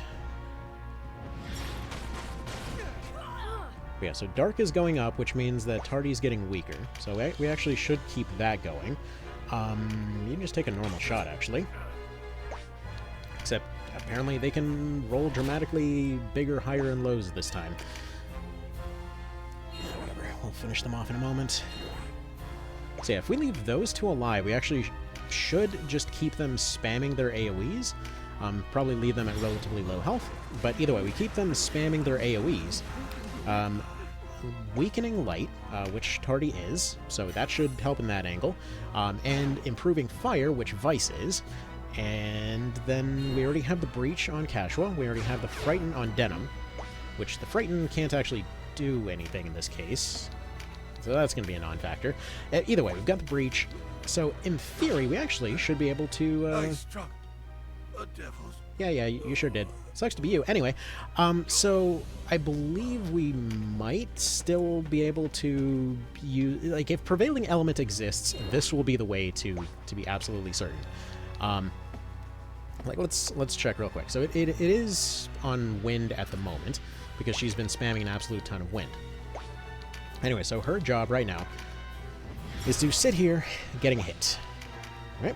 Speaker 1: Yeah, so Dark is going up, which means that Tardy's getting weaker. So we actually should keep that going. You can just take a normal shot, actually. Except, apparently they can roll dramatically bigger, higher, and lows this time. Yeah, whatever. We'll finish them off in a moment. So yeah, if we leave those two alive, we actually should just keep them spamming their AoEs. Probably leave them at relatively low health. But either way, we keep them spamming their AoEs. Weakening Light, which Tardy is, so that should help in that angle, and improving Fire, which Vice is, and then we already have the Breach on Cashua, we already have the Frighten on Denim, which the Frighten can't actually do anything in this case, so that's going to be a non-factor. Either way, we've got the Breach, so in theory, we actually should be able to...
Speaker 3: I struck a devil's...
Speaker 1: Yeah, you sure did. Sucks to be you. Anyway, so I believe we might still be able to use... Like, if Prevailing Element exists, this will be the way to be absolutely certain. Like, let's check real quick. So it is on Wind at the moment, because she's been spamming an absolute ton of Wind. Anyway, so her job right now is to sit here getting hit. Right?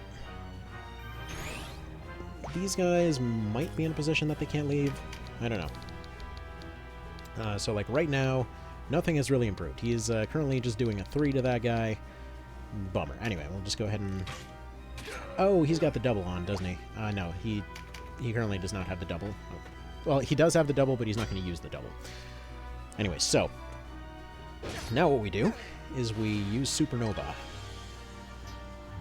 Speaker 1: These guys might be in a position that they can't leave. I don't know. So, like, right now, nothing has really improved. He is currently just doing a 3 to that guy. Bummer. Anyway, we'll just go ahead and... Oh, he's got the double on, doesn't he? No, he currently does not have the double. Oh. Well, he does have the double, but he's not going to use the double. Anyway, so... Now what we do is we use Supernova.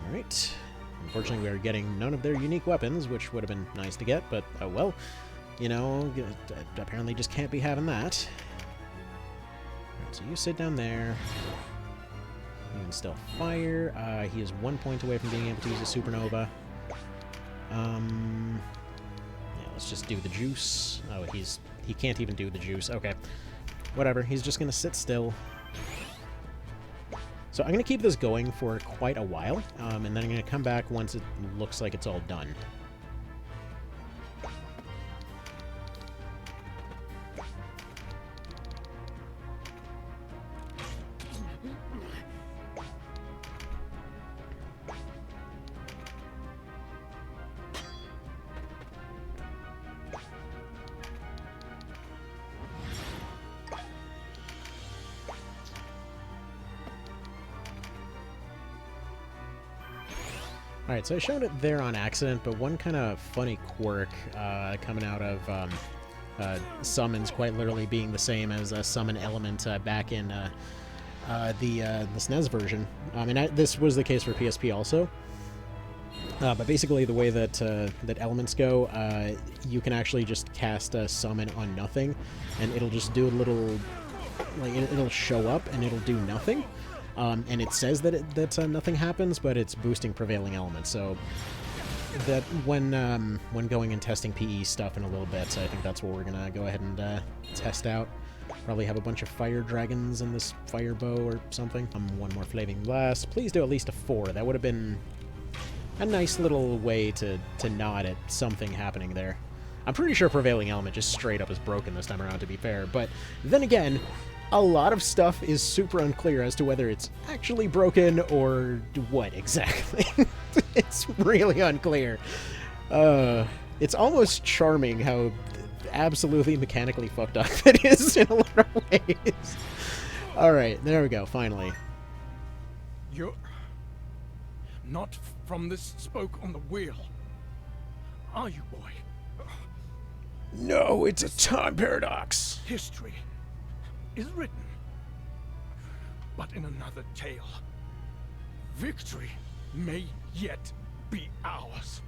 Speaker 1: Alright. Unfortunately, we are getting none of their unique weapons, which would have been nice to get, but oh well. You know, apparently just can't be having that. Alright, so you sit down there. You can still fire. He is 1 point away from being able to use a Supernova. Yeah, let's just do the juice. Oh, he can't even do the juice. Okay. Whatever, he's just gonna sit still. So I'm going to keep this going for quite a while, and then I'm going to come back once it looks like it's all done. Alright, so I showed it there on accident, but one kind of funny quirk coming out of summons quite literally being the same as a summon element back in the SNES version. And this was the case for PSP also. But basically the way that that elements go, you can actually just cast a summon on nothing, and it'll just do a little... Like, it'll show up and it'll do nothing. And it says that nothing happens, but it's boosting Prevailing Elements. So that when going and testing PE stuff in a little bit, so I think that's what we're gonna go ahead and test out. Probably have a bunch of fire dragons in this fire bow or something. One more flaming blast. Please do at least a 4. That would have been a nice little way to nod at something happening there. I'm pretty sure Prevailing Element just straight up is broken this time around, to be fair. But then again, a lot of stuff is super unclear as to whether it's actually broken or what exactly. It's really unclear. It's almost charming how absolutely mechanically fucked up it is in a lot of ways. Alright, there we go, finally.
Speaker 3: You're not from this spoke on the wheel, are you, boy?
Speaker 1: No, it's a time paradox.
Speaker 3: History is written, but in another tale. Victory may yet be ours.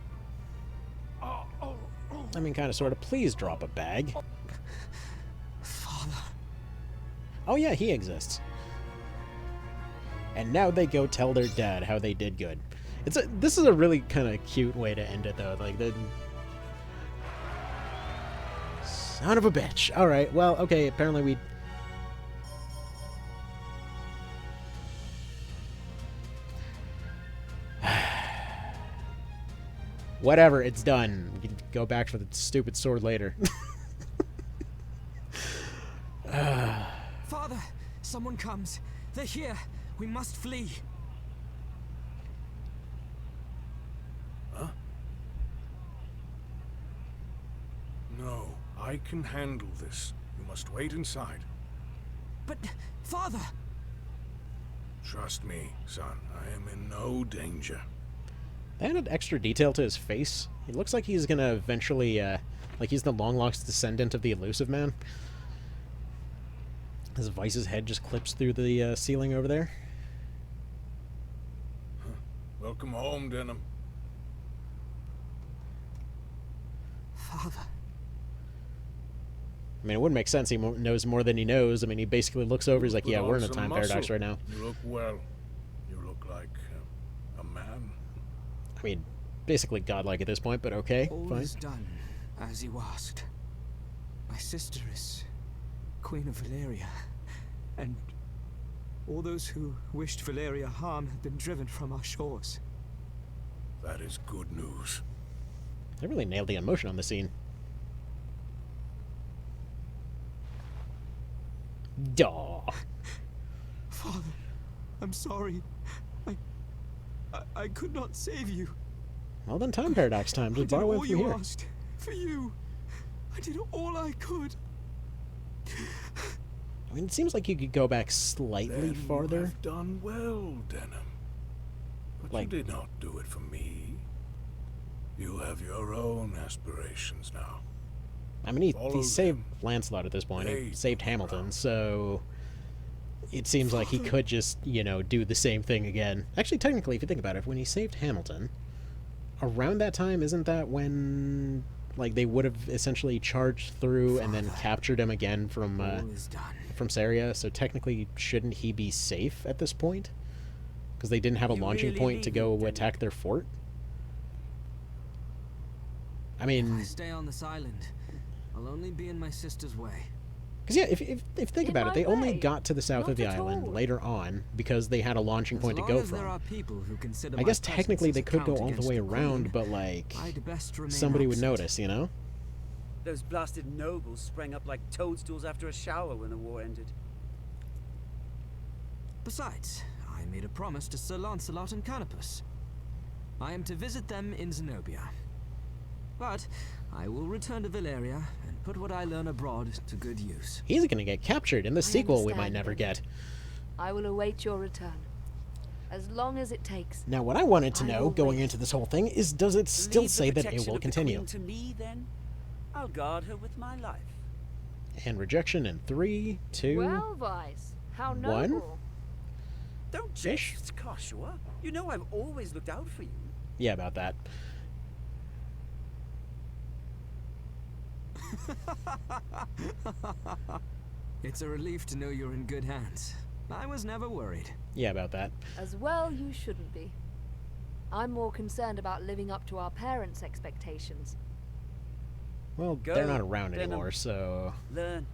Speaker 1: I mean, kind of, sort of. Please drop a bag.
Speaker 4: Father.
Speaker 1: Oh yeah, he exists. And now they go tell their dad how they did good. This is a really kind of cute way to end it, though. Like, the... Son of a bitch. Alright, well, okay, apparently we... Whatever, it's done. We can go back for the stupid sword later.
Speaker 4: Father, someone comes. They're here. We must flee.
Speaker 5: Huh? No, I can handle this. You must wait inside.
Speaker 4: But, Father!
Speaker 5: Trust me, son. I am in no danger.
Speaker 1: They added extra detail to his face. He looks like he's gonna eventually, like he's the long-lost descendant of the Elusive Man. His Vice's head just clips through the ceiling over there.
Speaker 5: Huh. Welcome home, Denham.
Speaker 4: Father.
Speaker 1: I mean, it wouldn't make sense. He knows more than he knows. I mean, he basically looks over. He's like,
Speaker 5: Put
Speaker 1: yeah,
Speaker 5: on
Speaker 1: we're in a
Speaker 5: some
Speaker 1: time
Speaker 5: muscle.
Speaker 1: paradox right now.
Speaker 5: You look well. You look like a man.
Speaker 1: I mean, basically godlike at this point, but okay,
Speaker 4: All
Speaker 1: fine.
Speaker 4: is done, as you asked. My sister is Queen of Valeria, and all those who wished Valeria harm have been driven from our shores.
Speaker 5: That is good news.
Speaker 1: They really nailed the emotion on the scene. Daw.
Speaker 4: Father, I'm sorry. I could not save you.
Speaker 1: Well then, time paradox time.
Speaker 4: I
Speaker 1: Just
Speaker 4: did
Speaker 1: borrow
Speaker 4: all
Speaker 1: it
Speaker 4: you
Speaker 1: from here.
Speaker 4: asked. For you. I did all I could.
Speaker 1: I mean, it seems like you could go back slightly
Speaker 5: Then
Speaker 1: farther.
Speaker 5: You have done well, Denham. But
Speaker 1: Like-
Speaker 5: you did not do it for me. You have your own aspirations now.
Speaker 1: I mean, he
Speaker 5: Follow
Speaker 1: saved
Speaker 5: them.
Speaker 1: Lancelot at this point. He
Speaker 5: They
Speaker 1: saved
Speaker 5: come
Speaker 1: Hamilton,
Speaker 5: around.
Speaker 1: so it seems like he could just, you know, do the same thing again. Actually, technically, if you think about it, when he saved Hamilton, around that time, isn't that when, like, they would have essentially charged through and then captured him again from
Speaker 4: All is done.
Speaker 1: Saria? So technically, shouldn't he be safe at this point? Because they didn't have a
Speaker 6: You
Speaker 1: launching
Speaker 6: really
Speaker 1: point to
Speaker 6: leave
Speaker 1: go
Speaker 6: him, didn't
Speaker 1: attack their fort. I
Speaker 4: If I
Speaker 1: mean,
Speaker 4: stay on this island, I'll only be in my sister's way.
Speaker 1: because yeah, if you think
Speaker 2: In
Speaker 1: about it,
Speaker 2: my
Speaker 1: they only
Speaker 2: way?
Speaker 1: got to the south
Speaker 2: Not
Speaker 1: of the
Speaker 2: at
Speaker 1: island
Speaker 2: all.
Speaker 1: later on because they had a launching point to
Speaker 4: As
Speaker 1: go
Speaker 4: long as there
Speaker 1: from.
Speaker 4: are people who consider
Speaker 1: I
Speaker 4: my
Speaker 1: guess
Speaker 4: presence
Speaker 1: technically
Speaker 4: as
Speaker 1: they
Speaker 4: a
Speaker 1: could go
Speaker 4: count
Speaker 1: all the
Speaker 4: against
Speaker 1: way
Speaker 4: the
Speaker 1: around,
Speaker 4: Queen,
Speaker 1: but like
Speaker 4: I'd best remain
Speaker 1: somebody would
Speaker 4: absent.
Speaker 1: notice, you know?
Speaker 6: Those blasted nobles sprang up like toadstools after a shower when the war ended.
Speaker 4: Besides, I made a promise to Sir Lancelot and Canopus. I am to visit them in Zenobia. But I will return to Valeria and put what I learn abroad to good use.
Speaker 1: He's gonna get captured in the
Speaker 2: I
Speaker 1: sequel we might
Speaker 2: understand,
Speaker 1: never get.
Speaker 2: Benedict. I will await your return. As long as it takes.
Speaker 1: Now, what I wanted to
Speaker 2: I
Speaker 1: know
Speaker 2: will
Speaker 1: going
Speaker 2: wait.
Speaker 1: into this whole thing is, does it still
Speaker 6: Leave the
Speaker 1: say that it
Speaker 6: protection
Speaker 1: will
Speaker 6: of the
Speaker 1: continue?
Speaker 6: Queen to me, then. I'll guard her with my life.
Speaker 1: And rejection in 3, 2.
Speaker 2: Well, Vice, how
Speaker 1: one?
Speaker 2: noble.
Speaker 6: Don't
Speaker 1: Fish?
Speaker 6: jest, Joshua. You know I've always looked out for you.
Speaker 1: Yeah, about that.
Speaker 4: It's a relief to know you're in good hands. I was never worried.
Speaker 1: Yeah, about that.
Speaker 2: As well, you shouldn't be. I'm more concerned about living up to our parents' expectations.
Speaker 1: Well,
Speaker 6: Go,
Speaker 1: they're not around
Speaker 6: Venom.
Speaker 1: anymore, so
Speaker 6: Learn.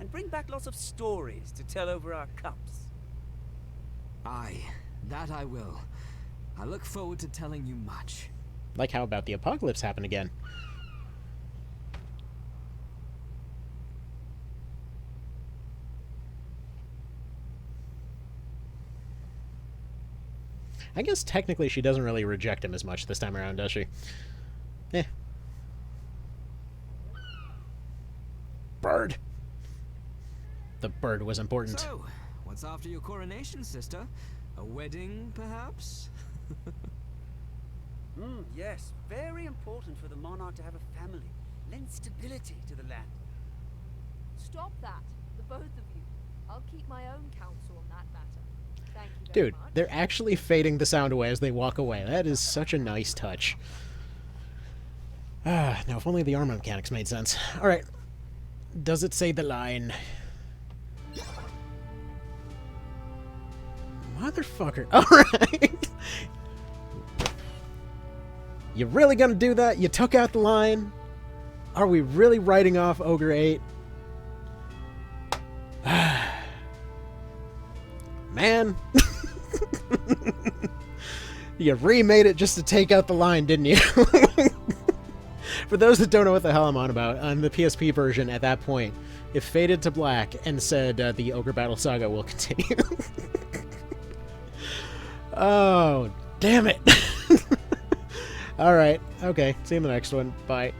Speaker 6: And bring back lots of stories to tell over our cups.
Speaker 4: Aye, that I will. I look forward to telling you much.
Speaker 1: like how about the apocalypse happen again? I guess technically she doesn't really reject him as much this time around, does she? Eh. Bird. The bird was important.
Speaker 4: So, what's after your coronation, sister? A wedding, perhaps?
Speaker 6: Yes, very important for the monarch to have a family. Lend stability to the land.
Speaker 2: Stop that, the both of you. I'll keep my own counsel on that matter. Thank you very
Speaker 1: Dude,
Speaker 2: much.
Speaker 1: they're actually fading the sound away as they walk away. That is such a nice touch. Ah, now if only the armor mechanics made sense. Alright. Does it say the line? Motherfucker. Alright. You really gonna do that? You took out the line? Are we really writing off Ogre 8? Man. You remade it just to take out the line, didn't you? For those that don't know what the hell I'm on about, on the PSP version at that point, it faded to black and said the Ogre Battle Saga will continue. Oh, damn it. Alright, okay, see you in the next one. Bye.